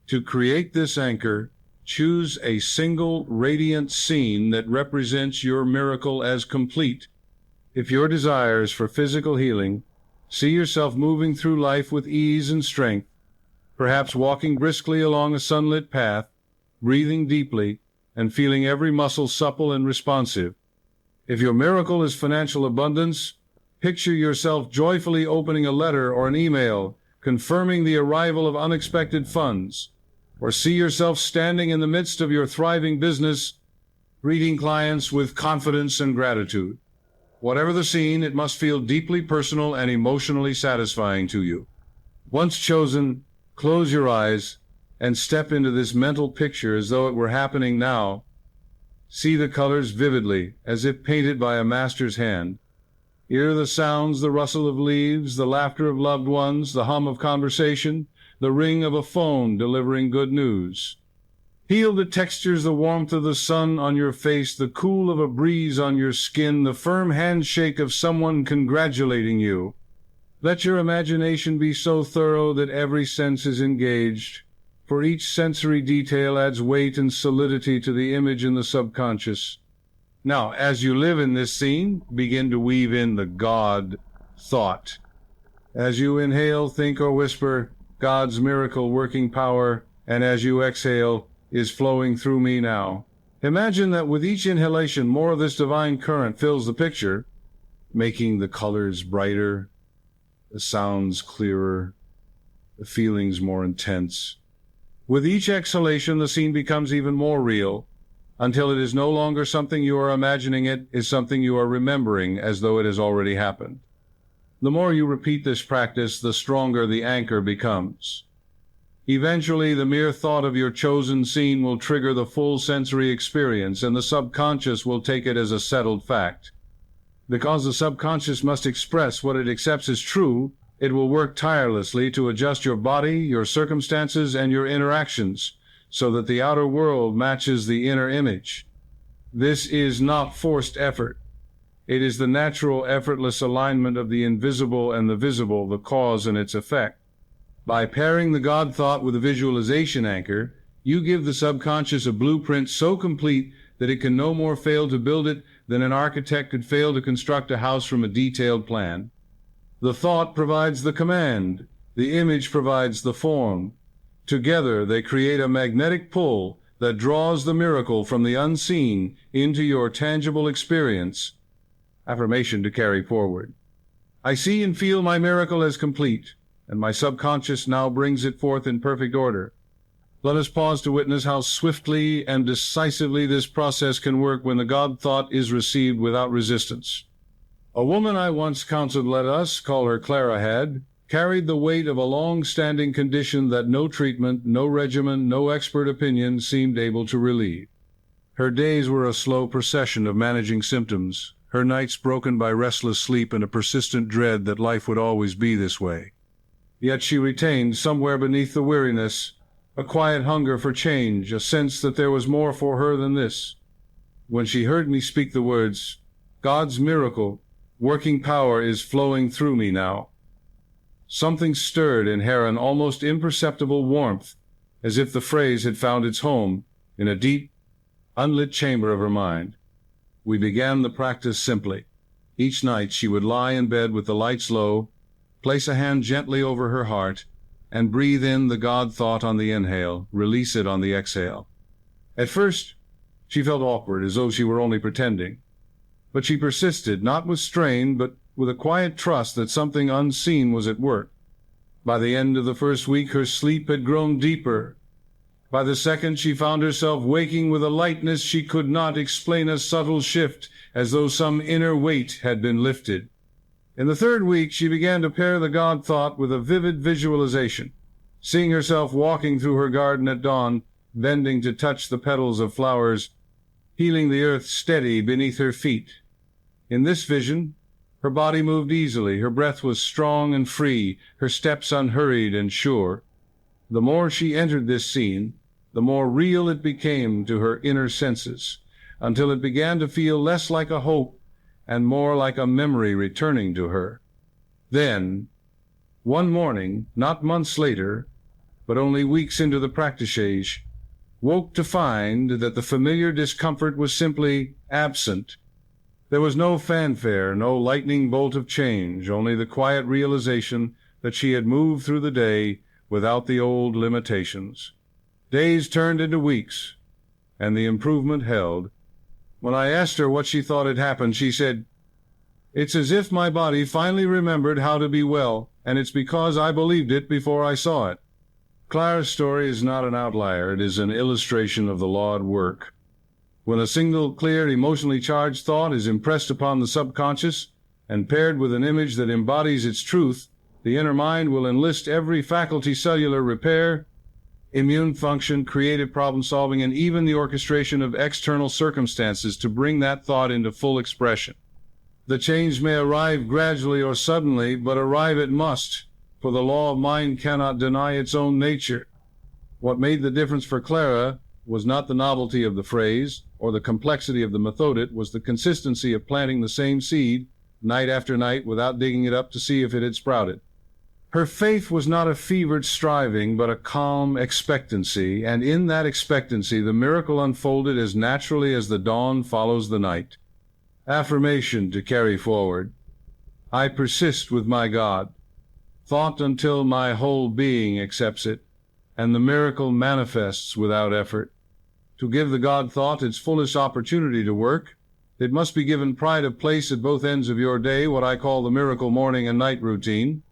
To create this anchor, choose a single radiant scene that represents your miracle as complete. If your desire is for physical healing, see yourself moving through life with ease and strength, perhaps walking briskly along a sunlit path, breathing deeply, and feeling every muscle supple and responsive. If your miracle is financial abundance, picture yourself joyfully opening a letter or an email, confirming the arrival of unexpected funds. Or see yourself standing in the midst of your thriving business, greeting clients with confidence and gratitude. Whatever the scene, it must feel deeply personal and emotionally satisfying to you. Once chosen, close your eyes and step into this mental picture as though it were happening now. See the colors vividly, as if painted by a master's hand. Hear the sounds, the rustle of leaves, the laughter of loved ones, the hum of conversation, the ring of a phone delivering good news. Feel the textures, the warmth of the sun on your face, the cool of a breeze on your skin, the firm handshake of someone congratulating you. Let your imagination be so thorough that every sense is engaged, for each sensory detail adds weight and solidity to the image in the subconscious. Now, as you live in this scene, begin to weave in the God thought. As you inhale, think or whisper, God's miracle working power, and as you exhale, is flowing through me now. Imagine that with each inhalation, more of this divine current fills the picture, making the colors brighter, the sounds clearer, the feelings more intense. With each exhalation, the scene becomes even more real, until it is no longer something you are imagining, it is something you are remembering as though it has already happened. The more you repeat this practice, the stronger the anchor becomes. Eventually, the mere thought of your chosen scene will trigger the full sensory experience, and the subconscious will take it as a settled fact. Because the subconscious must express what it accepts as true, it will work tirelessly to adjust your body, your circumstances, and your interactions, so that the outer world matches the inner image. This is not forced effort. It is the natural, effortless alignment of the invisible and the visible, the cause and its effect. By pairing the God thought with a visualization anchor, you give the subconscious a blueprint so complete that it can no more fail to build it than an architect could fail to construct a house from a detailed plan. The thought provides the command, the image provides the form. Together they create a magnetic pull that draws the miracle from the unseen into your tangible experience. Affirmation to carry forward. I see and feel my miracle as complete, and my subconscious now brings it forth in perfect order. Let us pause to witness how swiftly and decisively this process can work when the God thought is received without resistance. A woman I once counseled, let us call her Clara, had carried the weight of a long-standing condition that no treatment, no regimen, no expert opinion seemed able to relieve. Her days were a slow procession of managing symptoms, her nights broken by restless sleep and a persistent dread that life would always be this way. Yet she retained, somewhere beneath the weariness, a quiet hunger for change, a sense that there was more for her than this. When she heard me speak the words, "God's miracle, working power is flowing through me now," something stirred in her, an almost imperceptible warmth, as if the phrase had found its home in a deep, unlit chamber of her mind. We began the practice simply. Each night she would lie in bed with the lights low, place a hand gently over her heart, and breathe in the God thought on the inhale, release it on the exhale. At first, she felt awkward, as though she were only pretending. But she persisted, not with strain, but with a quiet trust that something unseen was at work. By the end of the first week, her sleep had grown deeper. By the second, she found herself waking with a lightness she could not explain, a subtle shift, as though some inner weight had been lifted. In the third week, she began to pair the God thought with a vivid visualization, seeing herself walking through her garden at dawn, bending to touch the petals of flowers, feeling the earth steady beneath her feet. In this vision, her body moved easily, her breath was strong and free, her steps unhurried and sure. The more she entered this scene, the more real it became to her inner senses, until it began to feel less like a hope and more like a memory returning to her. Then, one morning, not months later, but only weeks into the practice age, woke to find that the familiar discomfort was simply absent. There was no fanfare, no lightning bolt of change, only the quiet realization that she had moved through the day without the old limitations. Days turned into weeks, and the improvement held. When I asked her what she thought had happened, she said, "It's as if my body finally remembered how to be well, and it's because I believed it before I saw it." Clara's story is not an outlier. It is an illustration of the law at work. When a single, clear, emotionally charged thought is impressed upon the subconscious and paired with an image that embodies its truth, the inner mind will enlist every faculty, cellular repair, immune function, creative problem-solving, and even the orchestration of external circumstances to bring that thought into full expression. The change may arrive gradually or suddenly, but arrive it must, for the law of mind cannot deny its own nature. What made the difference for Clara was not the novelty of the phrase or the complexity of the method, it was the consistency of planting the same seed night after night without digging it up to see if it had sprouted. Her faith was not a fevered striving, but a calm expectancy, and in that expectancy the miracle unfolded as naturally as the dawn follows the night. Affirmation to carry forward. I persist with my God. Thought until my whole being accepts it, and the miracle manifests without effort. To give the God thought its fullest opportunity to work, it must be given pride of place at both ends of your day, what I call the miracle morning and night routine.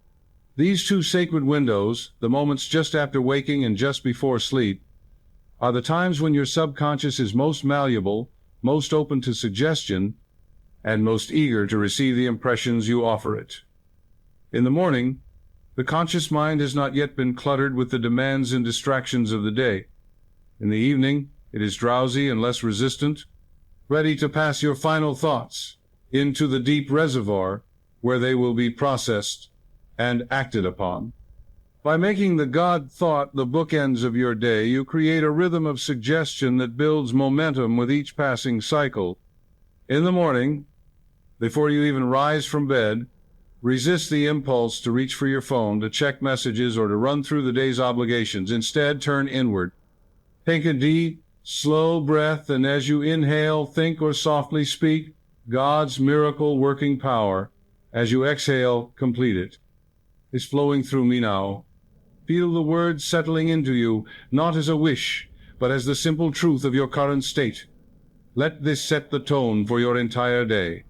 These two sacred windows, the moments just after waking and just before sleep, are the times when your subconscious is most malleable, most open to suggestion, and most eager to receive the impressions you offer it. In the morning, the conscious mind has not yet been cluttered with the demands and distractions of the day. In the evening, it is drowsy and less resistant, ready to pass your final thoughts into the deep reservoir where they will be processed and acted upon. By making the God thought the bookends of your day, you create a rhythm of suggestion that builds momentum with each passing cycle. In the morning, before you even rise from bed, resist the impulse to reach for your phone, to check messages, or to run through the day's obligations. Instead, turn inward. Take a deep, slow breath, and as you inhale, think or softly speak God's miracle working power. As you exhale, complete it. It's flowing through me now. Feel the words settling into you, not as a wish, but as the simple truth of your current state. Let this set the tone for your entire day.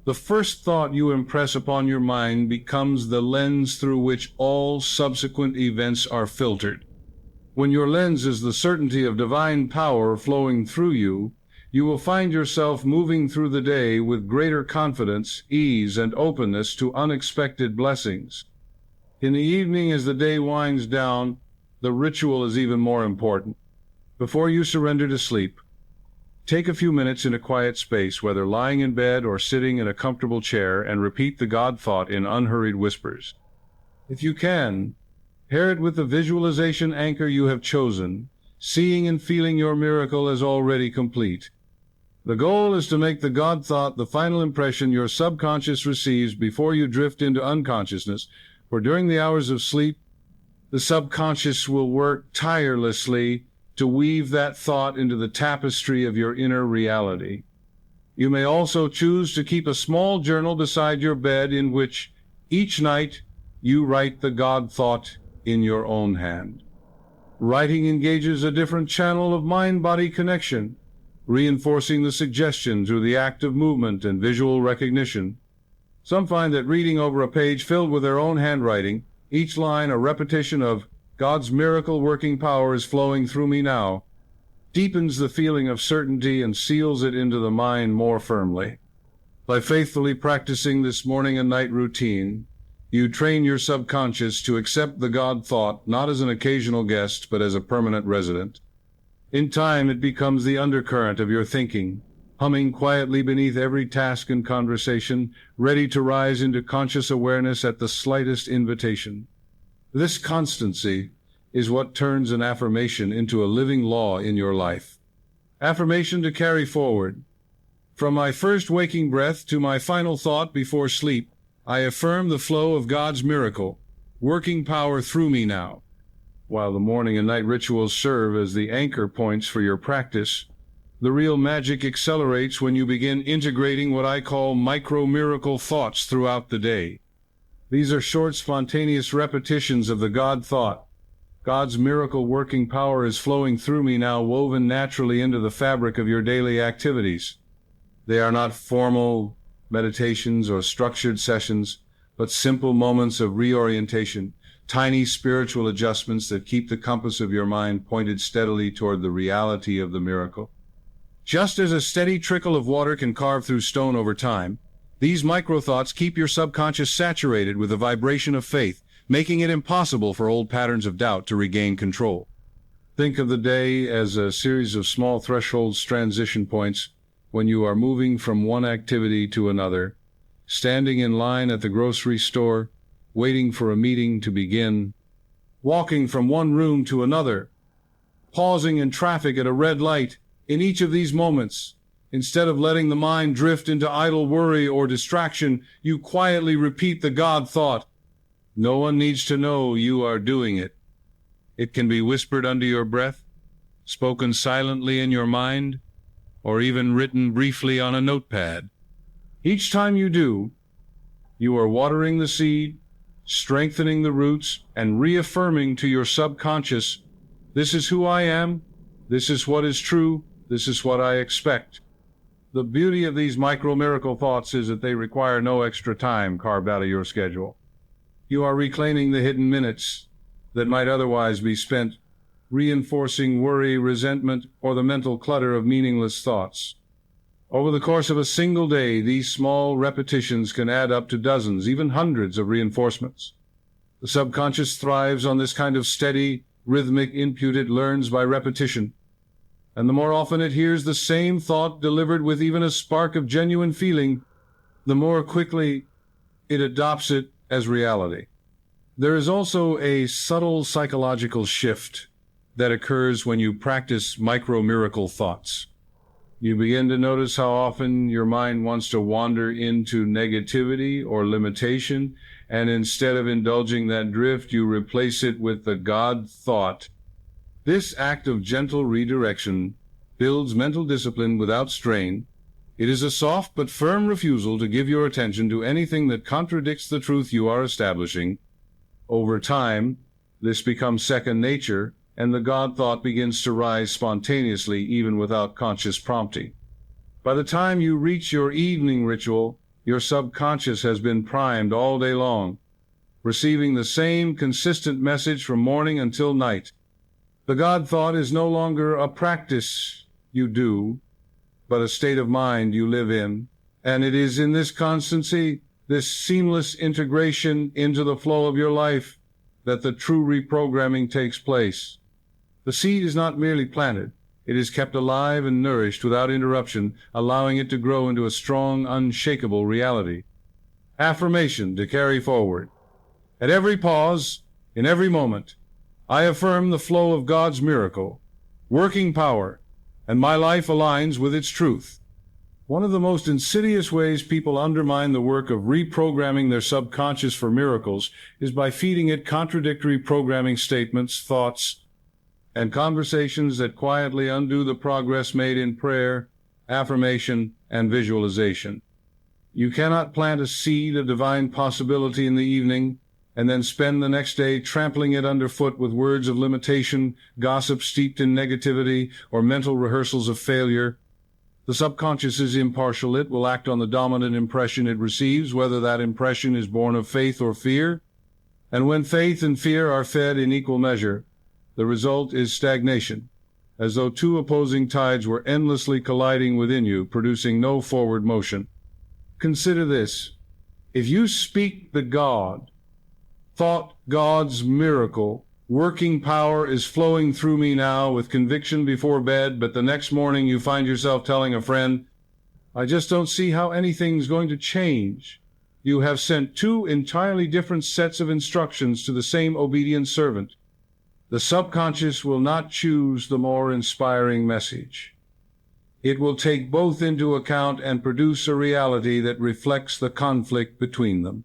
The first thought you impress upon your mind becomes the lens through which all subsequent events are filtered. When your lens is the certainty of divine power flowing through you, You will find yourself moving through the day with greater confidence, ease, and openness to unexpected blessings. In the evening, as the day winds down, the ritual is even more important. Before you surrender to sleep, take a few minutes in a quiet space, whether lying in bed or sitting in a comfortable chair, and repeat the God thought in unhurried whispers. If you can, pair it with the visualization anchor you have chosen, seeing and feeling your miracle as already complete. The goal is to make the God thought the final impression your subconscious receives before you drift into unconsciousness, for during the hours of sleep, the subconscious will work tirelessly to weave that thought into the tapestry of your inner reality. You may also choose to keep a small journal beside your bed in which each night you write the God thought in your own hand. Writing engages a different channel of mind-body connection, reinforcing the suggestion through the act of movement and visual recognition. Some find that reading over a page filled with their own handwriting, each line a repetition of "God's miracle working power is flowing through me now," deepens the feeling of certainty and seals it into the mind more firmly. By faithfully practicing this morning and night routine, you train your subconscious to accept the God thought not as an occasional guest, but as a permanent resident. In time, it becomes the undercurrent of your thinking, humming quietly beneath every task and conversation, ready to rise into conscious awareness at the slightest invitation. This constancy is what turns an affirmation into a living law in your life. Affirmation to carry forward. From my first waking breath to my final thought before sleep, I affirm the flow of God's miracle, working power through me now. While the morning and night rituals serve as the anchor points for your practice, the real magic accelerates when you begin integrating what I call micro-miracle thoughts throughout the day. These are short, spontaneous repetitions of the God thought. God's miracle working power is flowing through me now, woven naturally into the fabric of your daily activities. They are not formal meditations or structured sessions, but simple moments of reorientation, tiny spiritual adjustments that keep the compass of your mind pointed steadily toward the reality of the miracle. Just as a steady trickle of water can carve through stone over time, these micro-thoughts keep your subconscious saturated with the vibration of faith, making it impossible for old patterns of doubt to regain control. Think of the day as a series of small thresholds, transition points, when you are moving from one activity to another, standing in line at the grocery store, waiting for a meeting to begin, walking from one room to another, pausing in traffic at a red light. In each of these moments, instead of letting the mind drift into idle worry or distraction, you quietly repeat the God thought. No one needs to know you are doing it. It can be whispered under your breath, spoken silently in your mind, or even written briefly on a notepad. Each time you do, you are watering the seed, strengthening the roots, and reaffirming to your subconscious, this is who I am, this is what is true, this is what I expect. The beauty of these micro-miracle thoughts is that they require no extra time carved out of your schedule. You are reclaiming the hidden minutes that might otherwise be spent reinforcing worry, resentment, or the mental clutter of meaningless thoughts. Over the course of a single day, these small repetitions can add up to dozens, even hundreds of reinforcements. The subconscious thrives on this kind of steady, rhythmic input. It learns by repetition. And the more often it hears the same thought delivered with even a spark of genuine feeling, the more quickly it adopts it as reality. There is also a subtle psychological shift that occurs when you practice micro-miracle thoughts. You begin to notice how often your mind wants to wander into negativity or limitation, and instead of indulging that drift, you replace it with the God thought. This act of gentle redirection builds mental discipline without strain. It is a soft but firm refusal to give your attention to anything that contradicts the truth you are establishing. Over time, this becomes second nature, and the God thought begins to rise spontaneously even without conscious prompting. By the time you reach your evening ritual, your subconscious has been primed all day long, receiving the same consistent message from morning until night. The God thought is no longer a practice you do, but a state of mind you live in. And it is in this constancy, this seamless integration into the flow of your life, that the true reprogramming takes place. The seed is not merely planted. It is kept alive and nourished without interruption, allowing it to grow into a strong, unshakable reality. Affirmation to carry forward. At every pause, in every moment, I affirm the flow of God's miracle, working power, and my life aligns with its truth. One of the most insidious ways people undermine the work of reprogramming their subconscious for miracles is by feeding it contradictory programming statements, thoughts, and conversations that quietly undo the progress made in prayer, affirmation, and visualization. You cannot plant a seed of divine possibility in the evening and then spend the next day trampling it underfoot with words of limitation, gossip steeped in negativity, or mental rehearsals of failure. The subconscious is impartial. It will act on the dominant impression it receives, whether that impression is born of faith or fear. And when faith and fear are fed in equal measure, the result is stagnation, as though two opposing tides were endlessly colliding within you, producing no forward motion. Consider this. If you speak the God, thought God's miracle, working power is flowing through me now with conviction before bed, but the next morning you find yourself telling a friend, I just don't see how anything's going to change. You have sent two entirely different sets of instructions to the same obedient servant. The subconscious will not choose the more inspiring message. It will take both into account and produce a reality that reflects the conflict between them.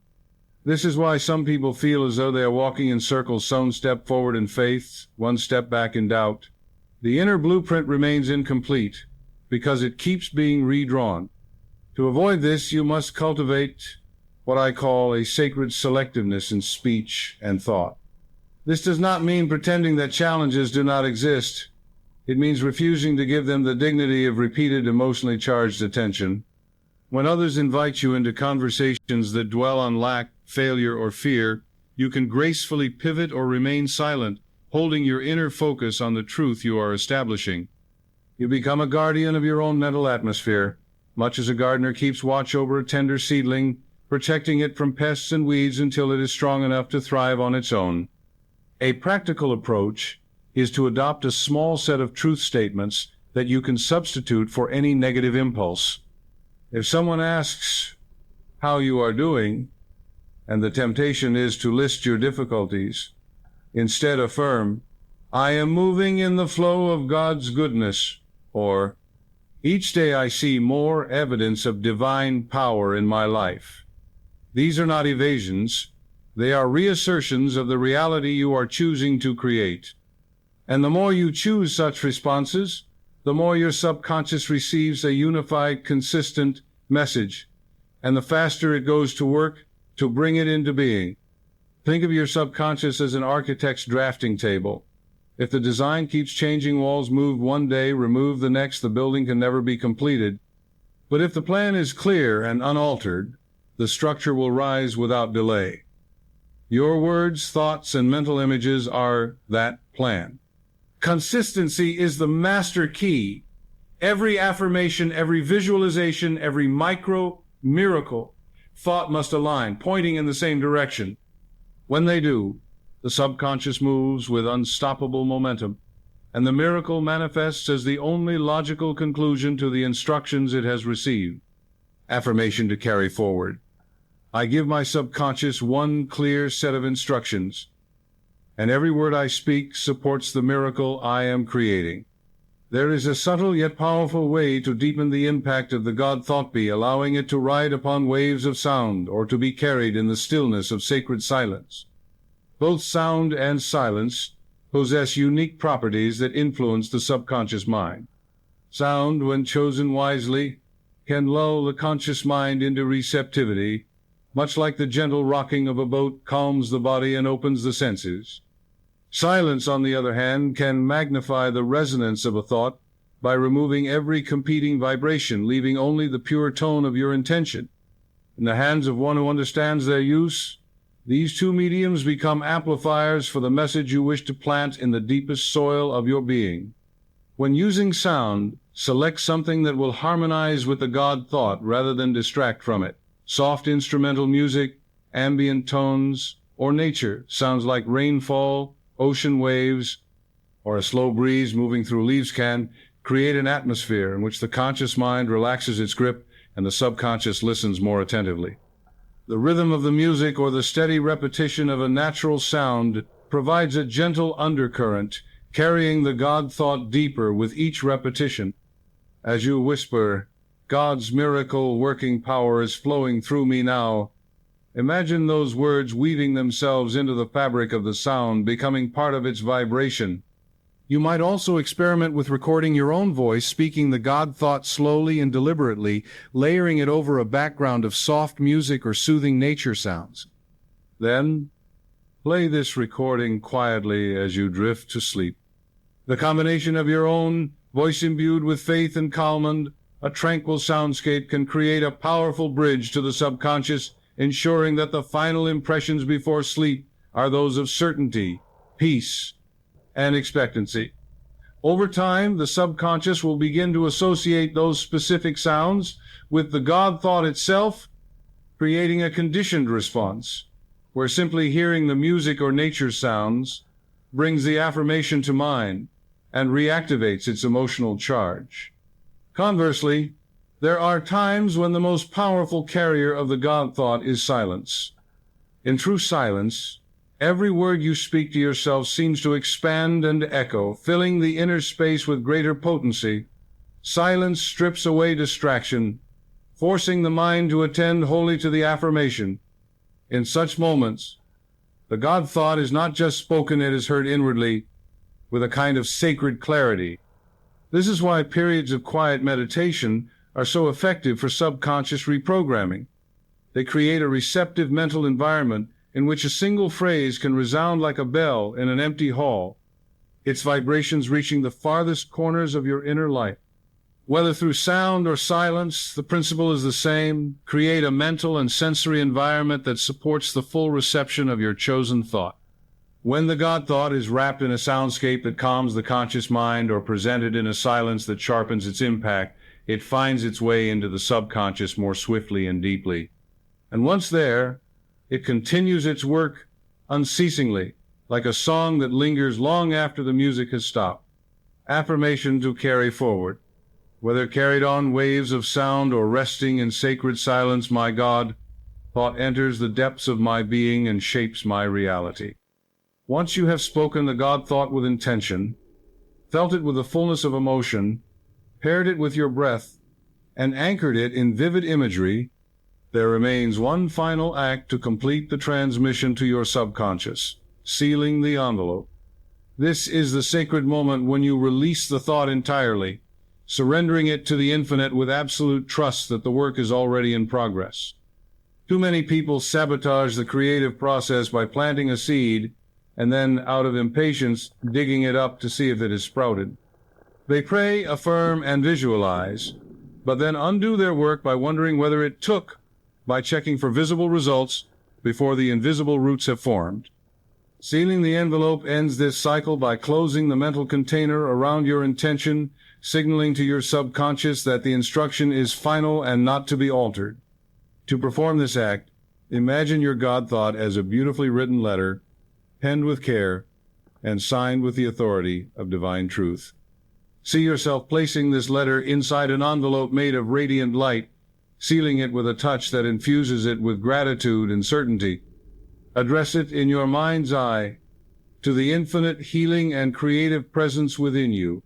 This is why some people feel as though they are walking in circles, some step forward in faith, one step back in doubt. The inner blueprint remains incomplete because it keeps being redrawn. To avoid this, you must cultivate what I call a sacred selectiveness in speech and thought. This does not mean pretending that challenges do not exist. It means refusing to give them the dignity of repeated emotionally charged attention. When others invite you into conversations that dwell on lack, failure, or fear, you can gracefully pivot or remain silent, holding your inner focus on the truth you are establishing. You become a guardian of your own mental atmosphere, much as a gardener keeps watch over a tender seedling, protecting it from pests and weeds until it is strong enough to thrive on its own. A practical approach is to adopt a small set of truth statements that you can substitute for any negative impulse. If someone asks how you are doing, and the temptation is to list your difficulties, instead affirm, I am moving in the flow of God's goodness, or each day I see more evidence of divine power in my life. These are not evasions. They are reassertions of the reality you are choosing to create. And the more you choose such responses, the more your subconscious receives a unified, consistent message, and the faster it goes to work to bring it into being. Think of your subconscious as an architect's drafting table. If the design keeps changing, walls moved one day, removed the next, the building can never be completed. But if the plan is clear and unaltered, the structure will rise without delay. Your words, thoughts, and mental images are that plan. Consistency is the master key. Every affirmation, every visualization, every micro-miracle thought must align, pointing in the same direction. When they do, the subconscious moves with unstoppable momentum, and the miracle manifests as the only logical conclusion to the instructions it has received. Affirmation to carry forward. I give my subconscious one clear set of instructions, and every word I speak supports the miracle I am creating. There is a subtle yet powerful way to deepen the impact of the God thought bee, allowing it to ride upon waves of sound or to be carried in the stillness of sacred silence. Both sound and silence possess unique properties that influence the subconscious mind. Sound, when chosen wisely, can lull the conscious mind into receptivity, much like the gentle rocking of a boat calms the body and opens the senses. Silence, on the other hand, can magnify the resonance of a thought by removing every competing vibration, leaving only the pure tone of your intention. In the hands of one who understands their use, these two mediums become amplifiers for the message you wish to plant in the deepest soil of your being. When using sound, select something that will harmonize with the God thought rather than distract from it. Soft instrumental music, ambient tones, or nature sounds like rainfall, ocean waves, or a slow breeze moving through leaves can create an atmosphere in which the conscious mind relaxes its grip and the subconscious listens more attentively. The rhythm of the music or the steady repetition of a natural sound provides a gentle undercurrent, carrying the God thought deeper with each repetition. As you whisper, "God's miracle working power is flowing through me now," imagine those words weaving themselves into the fabric of the sound, becoming part of its vibration. You might also experiment with recording your own voice, speaking the God thought slowly and deliberately, layering it over a background of soft music or soothing nature sounds. Then, play this recording quietly as you drift to sleep. The combination of your own voice imbued with faith and calm and a tranquil soundscape can create a powerful bridge to the subconscious, ensuring that the final impressions before sleep are those of certainty, peace, and expectancy. Over time, the subconscious will begin to associate those specific sounds with the God thought itself, creating a conditioned response, where simply hearing the music or nature sounds brings the affirmation to mind and reactivates its emotional charge. Conversely, there are times when the most powerful carrier of the God thought is silence. In true silence, every word you speak to yourself seems to expand and echo, filling the inner space with greater potency. Silence strips away distraction, forcing the mind to attend wholly to the affirmation. In such moments, the God thought is not just spoken, it is heard inwardly with a kind of sacred clarity. This is why periods of quiet meditation are so effective for subconscious reprogramming. They create a receptive mental environment in which a single phrase can resound like a bell in an empty hall, its vibrations reaching the farthest corners of your inner life. Whether through sound or silence, the principle is the same. Create a mental and sensory environment that supports the full reception of your chosen thought. When the God thought is wrapped in a soundscape that calms the conscious mind or presented in a silence that sharpens its impact, it finds its way into the subconscious more swiftly and deeply. And once there, it continues its work unceasingly, like a song that lingers long after the music has stopped. Affirmation to carry forward. Whether carried on waves of sound or resting in sacred silence, my God thought enters the depths of my being and shapes my reality. Once you have spoken the God thought with intention, felt it with the fullness of emotion, paired it with your breath, and anchored it in vivid imagery, there remains one final act to complete the transmission to your subconscious, sealing the envelope. This is the sacred moment when you release the thought entirely, surrendering it to the infinite with absolute trust that the work is already in progress. Too many people sabotage the creative process by planting a seed and then, out of impatience, digging it up to see if it has sprouted. They pray, affirm, and visualize, but then undo their work by wondering whether it took, by checking for visible results before the invisible roots have formed. Sealing the envelope ends this cycle by closing the mental container around your intention, signaling to your subconscious that the instruction is final and not to be altered. To perform this act, imagine your God thought as a beautifully written letter, penned with care, and signed with the authority of divine truth. See yourself placing this letter inside an envelope made of radiant light, sealing it with a touch that infuses it with gratitude and certainty. Address it in your mind's eye to the infinite healing and creative presence within you.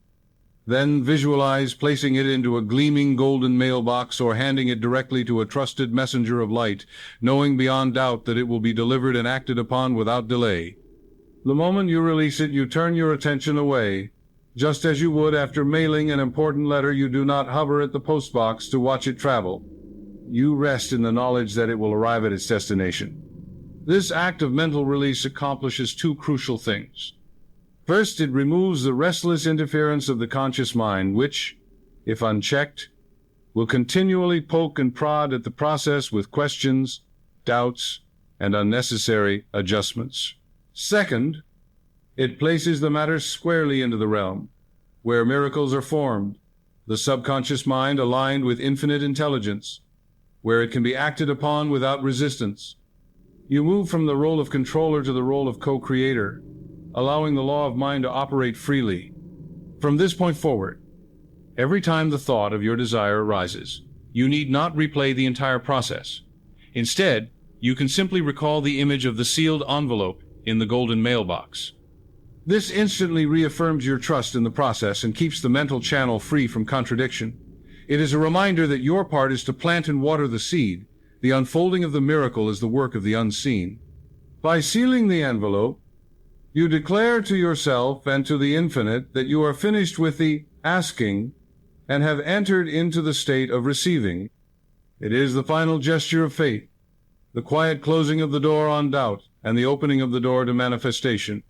Then visualize placing it into a gleaming golden mailbox or handing it directly to a trusted messenger of light, knowing beyond doubt that it will be delivered and acted upon without delay. The moment you release it, you turn your attention away. Just as you would after mailing an important letter, you do not hover at the postbox to watch it travel. You rest in the knowledge that it will arrive at its destination. This act of mental release accomplishes two crucial things. First, it removes the restless interference of the conscious mind, which, if unchecked, will continually poke and prod at the process with questions, doubts, and unnecessary adjustments. Second, it places the matter squarely into the realm, where miracles are formed, the subconscious mind aligned with infinite intelligence, where it can be acted upon without resistance. You move from the role of controller to the role of co-creator, allowing the law of mind to operate freely. From this point forward, every time the thought of your desire arises, you need not replay the entire process. Instead, you can simply recall the image of the sealed envelope in the golden mailbox. This instantly reaffirms your trust in the process and keeps the mental channel free from contradiction. It is a reminder that your part is to plant and water the seed. The unfolding of the miracle is the work of the unseen. By sealing the envelope, you declare to yourself and to the infinite that you are finished with the asking and have entered into the state of receiving. It is the final gesture of faith, the quiet closing of the door on doubt and the opening of the door to manifestation.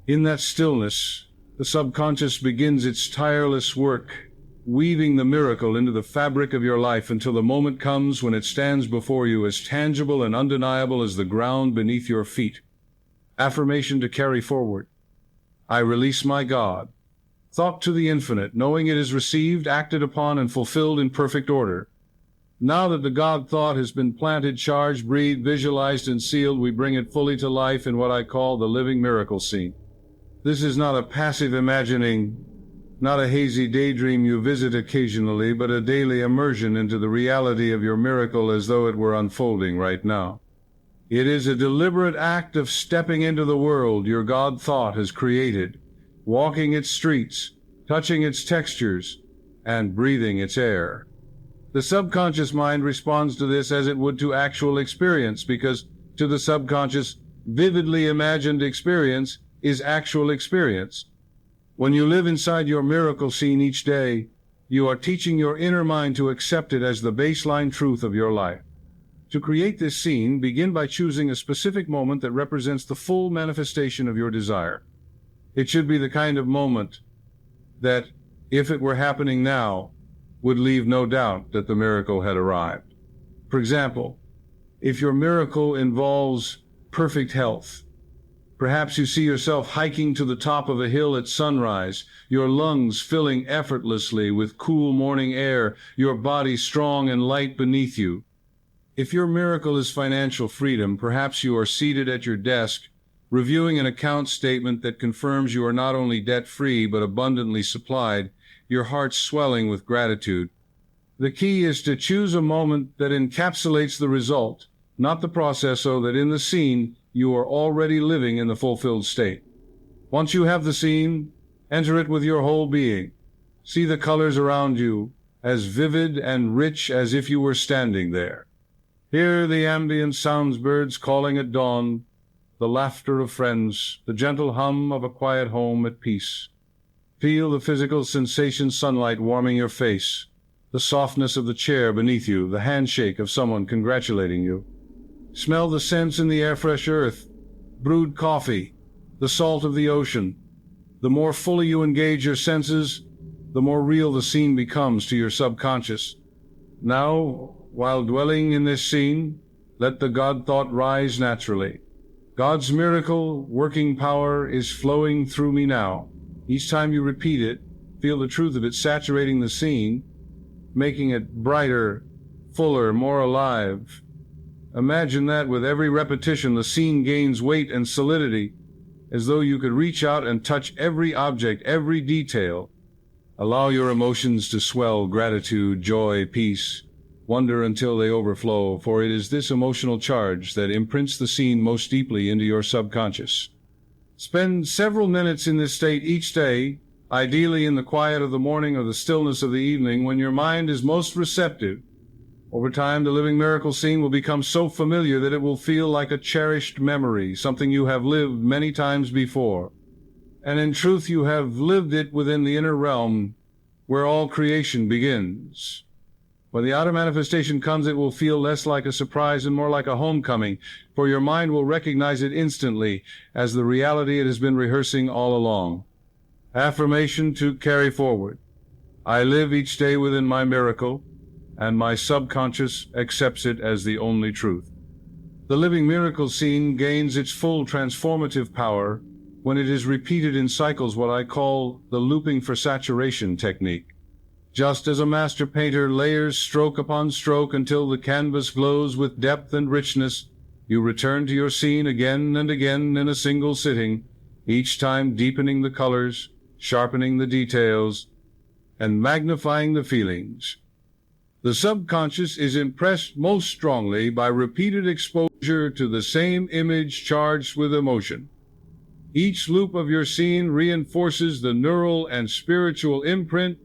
In that stillness, the subconscious begins its tireless work, weaving the miracle into the fabric of your life until the moment comes when it stands before you as tangible and undeniable as the ground beneath your feet. Affirmation to carry forward. I release my God. Thought to the infinite, knowing it is received, acted upon, and fulfilled in perfect order. Now that the God thought has been planted, charged, breathed, visualized, and sealed, we bring it fully to life in what I call the living miracle scene. This is not a passive imagining, not a hazy daydream you visit occasionally, but a daily immersion into the reality of your miracle as though it were unfolding right now. It is a deliberate act of stepping into the world your God thought has created, walking its streets, touching its textures, and breathing its air. The subconscious mind responds to this as it would to actual experience, because to the subconscious, vividly imagined experience is actual experience. When you live inside your miracle scene each day, you are teaching your inner mind to accept it as the baseline truth of your life. To create this scene, begin by choosing a specific moment that represents the full manifestation of your desire. It should be the kind of moment that, if it were happening now, would leave no doubt that the miracle had arrived. For example, if your miracle involves perfect health, perhaps you see yourself hiking to the top of a hill at sunrise, your lungs filling effortlessly with cool morning air, your body strong and light beneath you. If your miracle is financial freedom, perhaps you are seated at your desk, reviewing an account statement that confirms you are not only debt-free but abundantly supplied, your heart swelling with gratitude. The key is to choose a moment that encapsulates the result, not the process, so that in the scene you are already living in the fulfilled state. Once you have the scene, enter it with your whole being. See the colors around you, as vivid and rich as if you were standing there. Hear the ambient sounds, birds calling at dawn, the laughter of friends, the gentle hum of a quiet home at peace. Feel the physical sensation, sunlight warming your face, the softness of the chair beneath you, the handshake of someone congratulating you. Smell the scents in the air, fresh earth, brewed coffee, the salt of the ocean. The more fully you engage your senses, the more real the scene becomes to your subconscious. Now, while dwelling in this scene, let the God thought rise naturally. God's miracle working power is flowing through me now. Each time you repeat it, feel the truth of it saturating the scene, making it brighter, fuller, more alive. Imagine that with every repetition, the scene gains weight and solidity, as though you could reach out and touch every object, every detail. Allow your emotions to swell: gratitude, joy, peace, wonder, until they overflow, for it is this emotional charge that imprints the scene most deeply into your subconscious. Spend several minutes in this state each day, ideally in the quiet of the morning or the stillness of the evening, when your mind is most receptive. Over time, the living miracle scene will become so familiar that it will feel like a cherished memory, something you have lived many times before. And in truth, you have lived it within the inner realm where all creation begins. When the outer manifestation comes, it will feel less like a surprise and more like a homecoming, for your mind will recognize it instantly as the reality it has been rehearsing all along. Affirmation to carry forward. I live each day within my miracle, and my subconscious accepts it as the only truth. The living miracle scene gains its full transformative power when it is repeated in cycles, what I call the looping for saturation technique. Just as a master painter layers stroke upon stroke until the canvas glows with depth and richness, you return to your scene again and again in a single sitting, each time deepening the colors, sharpening the details, and magnifying the feelings. The subconscious is impressed most strongly by repeated exposure to the same image charged with emotion. Each loop of your scene reinforces the neural and spiritual imprint,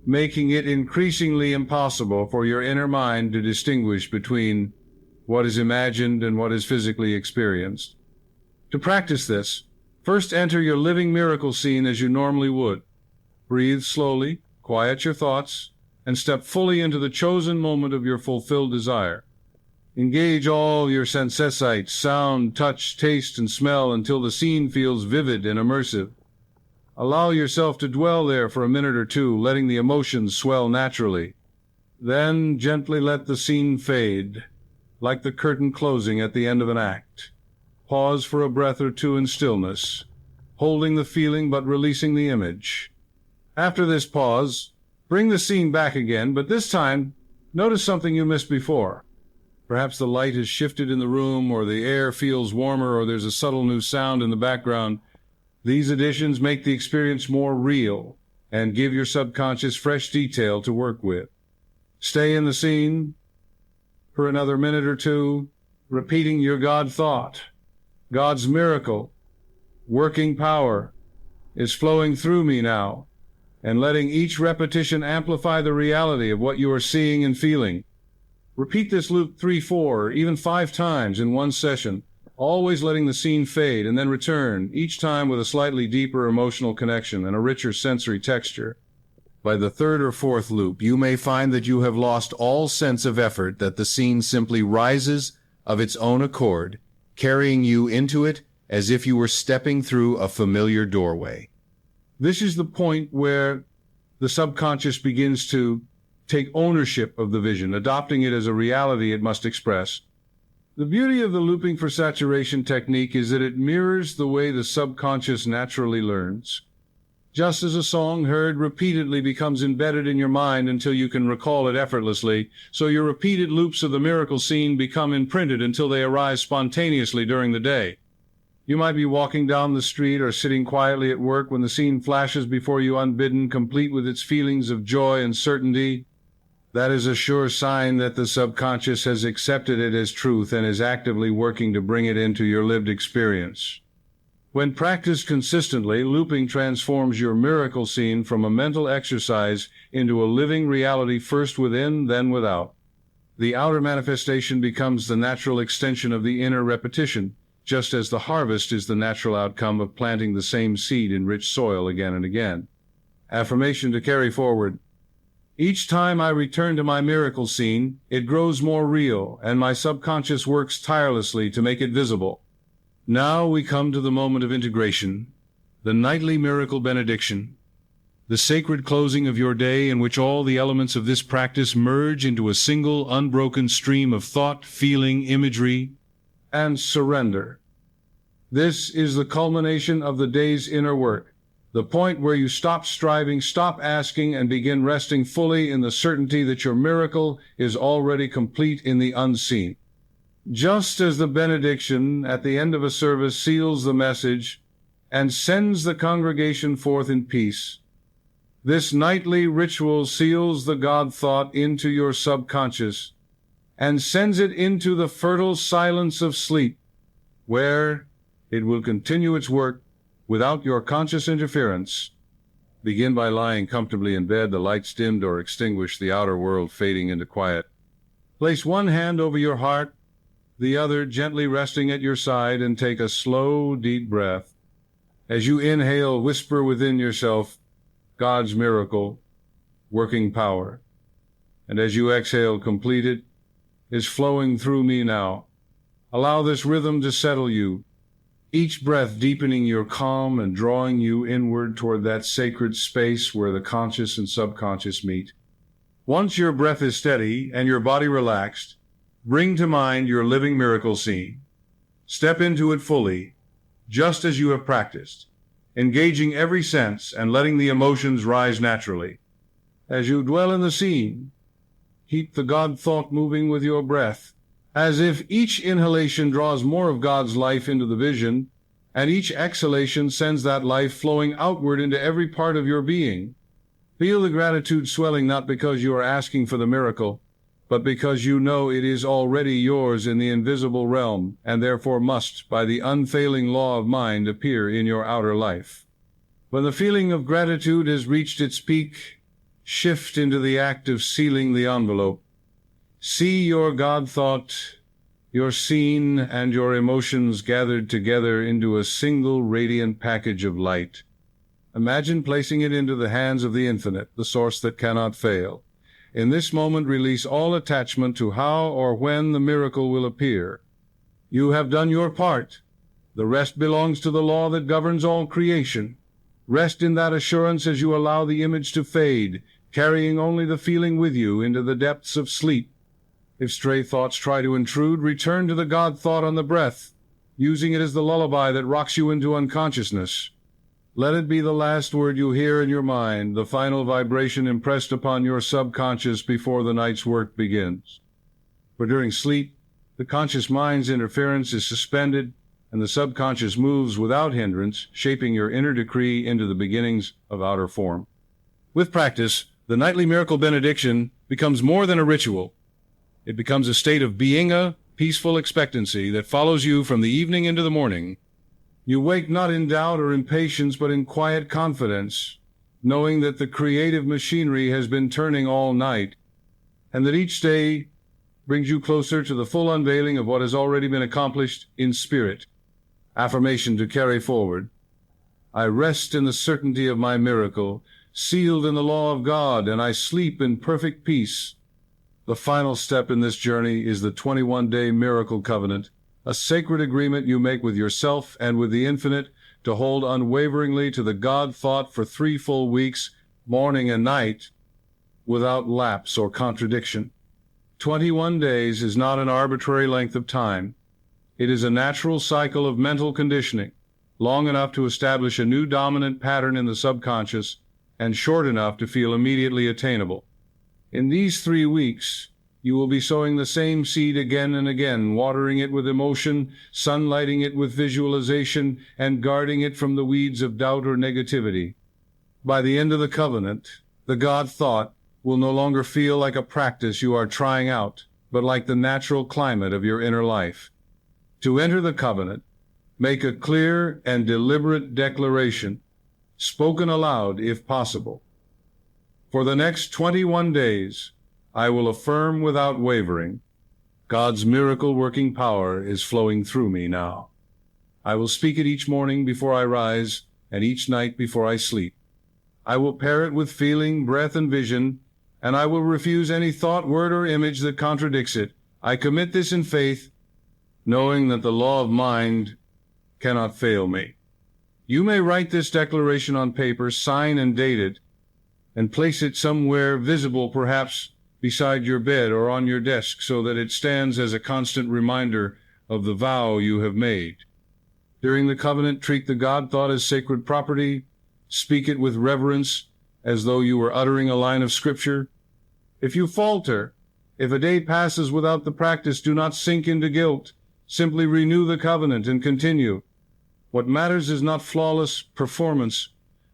making it increasingly impossible for your inner mind to distinguish between what is imagined and what is physically experienced. To practice this, first enter your living miracle scene as you normally would. Breathe slowly, quiet your thoughts, and step fully into the chosen moment of your fulfilled desire. Engage all your sensesites, sound, touch, taste, and smell until the scene feels vivid and immersive. Allow yourself to dwell there for a minute or two, letting the emotions swell naturally. Then gently let the scene fade, like the curtain closing at the end of an act. Pause for a breath or two in stillness, holding the feeling but releasing the image. After this pause, bring the scene back again, but this time, notice something you missed before. Perhaps the light has shifted in the room, or the air feels warmer, or there's a subtle new sound in the background. These additions make the experience more real and give your subconscious fresh detail to work with. Stay in the scene for another minute or two, repeating your God thought. God's miracle, working power, is flowing through me now, and letting each repetition amplify the reality of what you are seeing and feeling. Repeat this loop 3, 4, or even 5 times in one session, always letting the scene fade and then return, each time with a slightly deeper emotional connection and a richer sensory texture. By the 3rd or 4th loop, you may find that you have lost all sense of effort, that the scene simply rises of its own accord, carrying you into it as if you were stepping through a familiar doorway. This is the point where the subconscious begins to take ownership of the vision, adopting it as a reality it must express. The beauty of the looping for saturation technique is that it mirrors the way the subconscious naturally learns. Just as a song heard repeatedly becomes embedded in your mind until you can recall it effortlessly, so your repeated loops of the miracle scene become imprinted until they arise spontaneously during the day. You might be walking down the street or sitting quietly at work when the scene flashes before you unbidden, complete with its feelings of joy and certainty. That is a sure sign that the subconscious has accepted it as truth and is actively working to bring it into your lived experience. When practiced consistently, looping transforms your miracle scene from a mental exercise into a living reality, first within, then without. The outer manifestation becomes the natural extension of the inner repetition, just as the harvest is the natural outcome of planting the same seed in rich soil again and again. Affirmation to carry forward. Each time I return to my miracle scene, it grows more real, and my subconscious works tirelessly to make it visible. Now we come to the moment of integration, the nightly miracle benediction, the sacred closing of your day in which all the elements of this practice merge into a single unbroken stream of thought, feeling, imagery, and surrender. This is the culmination of the day's inner work, the point where you stop striving, stop asking, and begin resting fully in the certainty that your miracle is already complete in the unseen. Just as the benediction at the end of a service seals the message and sends the congregation forth in peace, this nightly ritual seals the God thought into your subconscious and sends it into the fertile silence of sleep, where it will continue its work without your conscious interference. Begin by lying comfortably in bed, the lights dimmed or extinguished, the outer world fading into quiet. Place one hand over your heart, the other gently resting at your side, and take a slow, deep breath. As you inhale, whisper within yourself, God's miracle, working power. And as you exhale, complete it, is flowing through me now. Allow this rhythm to settle you, each breath deepening your calm and drawing you inward toward that sacred space where the conscious and subconscious meet. Once your breath is steady and your body relaxed, bring to mind your living miracle scene. Step into it fully, just as you have practiced, engaging every sense and letting the emotions rise naturally. As you dwell in the scene, keep the God thought moving with your breath, as if each inhalation draws more of God's life into the vision, and each exhalation sends that life flowing outward into every part of your being. Feel the gratitude swelling not because you are asking for the miracle, but because you know it is already yours in the invisible realm, and therefore must, by the unfailing law of mind, appear in your outer life. When the feeling of gratitude has reached its peak, shift into the act of sealing the envelope. See your God thought, your scene, and your emotions gathered together into a single radiant package of light. Imagine placing it into the hands of the infinite, the source that cannot fail. In this moment, release all attachment to how or when the miracle will appear. You have done your part. The rest belongs to the law that governs all creation. Rest in that assurance as you allow the image to fade, carrying only the feeling with you into the depths of sleep. If stray thoughts try to intrude, return to the God thought on the breath, using it as the lullaby that rocks you into unconsciousness. Let it be the last word you hear in your mind, the final vibration impressed upon your subconscious before the night's work begins. For during sleep, the conscious mind's interference is suspended, and the subconscious moves without hindrance, shaping your inner decree into the beginnings of outer form. With practice, the nightly miracle benediction becomes more than a ritual. It becomes a state of being, peaceful expectancy that follows you from the evening into the morning. You wake not in doubt or impatience, but in quiet confidence, knowing that the creative machinery has been turning all night, and that each day brings you closer to the full unveiling of what has already been accomplished in spirit. Affirmation to carry forward. I rest in the certainty of my miracle, sealed in the law of God, and I sleep in perfect peace. The final step in this journey is the 21-day miracle covenant, a sacred agreement you make with yourself and with the infinite to hold unwaveringly to the God thought for 3 full weeks, morning and night, without lapse or contradiction. 21 days is not an arbitrary length of time. It is a natural cycle of mental conditioning, long enough to establish a new dominant pattern in the subconscious and short enough to feel immediately attainable. In these 3 weeks, you will be sowing the same seed again and again, watering it with emotion, sunlighting it with visualization, and guarding it from the weeds of doubt or negativity. By the end of the covenant, the God thought will no longer feel like a practice you are trying out, but like the natural climate of your inner life. To enter the covenant, make a clear and deliberate declaration, spoken aloud if possible. For the next 21 days, I will affirm without wavering, God's miracle-working power is flowing through me now. I will speak it each morning before I rise and each night before I sleep. I will pair it with feeling, breath, and vision, and I will refuse any thought, word, or image that contradicts it. I commit this in faith, knowing that the law of mind cannot fail me. You may write this declaration on paper, sign and date it, and place it somewhere visible, perhaps beside your bed or on your desk, so that it stands as a constant reminder of the vow you have made. During the covenant, treat the God thought as sacred property. Speak it with reverence, as though you were uttering a line of scripture. If you falter, if a day passes without the practice, do not sink into guilt. Simply renew the covenant and continue. What matters is not flawless performance,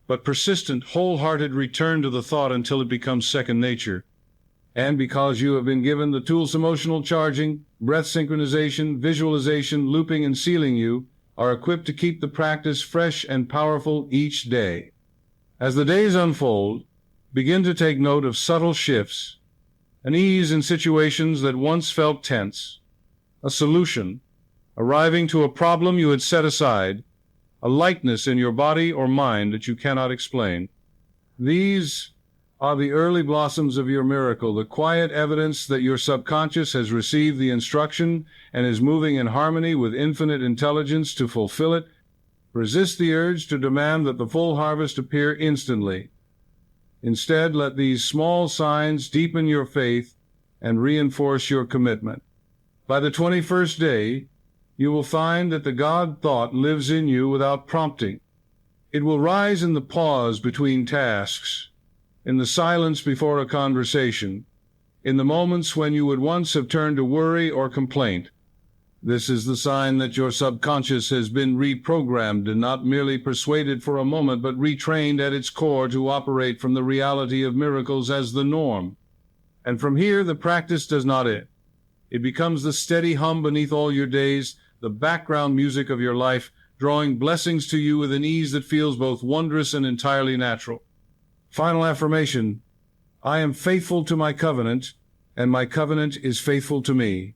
but persistent, wholehearted return to the thought until it becomes second nature. And because you have been given the tools emotional charging, breath synchronization, visualization, looping, and sealing, you are equipped to keep the practice fresh and powerful each day. As the days unfold, begin to take note of subtle shifts, an ease in situations that once felt tense, a solution arriving to a problem you had set aside, a lightness in your body or mind that you cannot explain. These are the early blossoms of your miracle, the quiet evidence that your subconscious has received the instruction and is moving in harmony with infinite intelligence to fulfill it. Resist the urge to demand that the full harvest appear instantly. Instead, let these small signs deepen your faith and reinforce your commitment. By the 21st day, You will find that the God thought lives in you without prompting. It will rise in the pause between tasks, in the silence before a conversation, in the moments when you would once have turned to worry or complaint. This is the sign that your subconscious has been reprogrammed and not merely persuaded for a moment, but retrained at its core to operate from the reality of miracles as the norm. And from here, the practice does not end. It becomes the steady hum beneath all your days, the background music of your life, drawing blessings to you with an ease that feels both wondrous and entirely natural. Final affirmation: I am faithful to my covenant, and my covenant is faithful to me.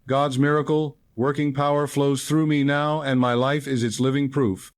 God's miracle, working power flows through me now, and my life is its living proof.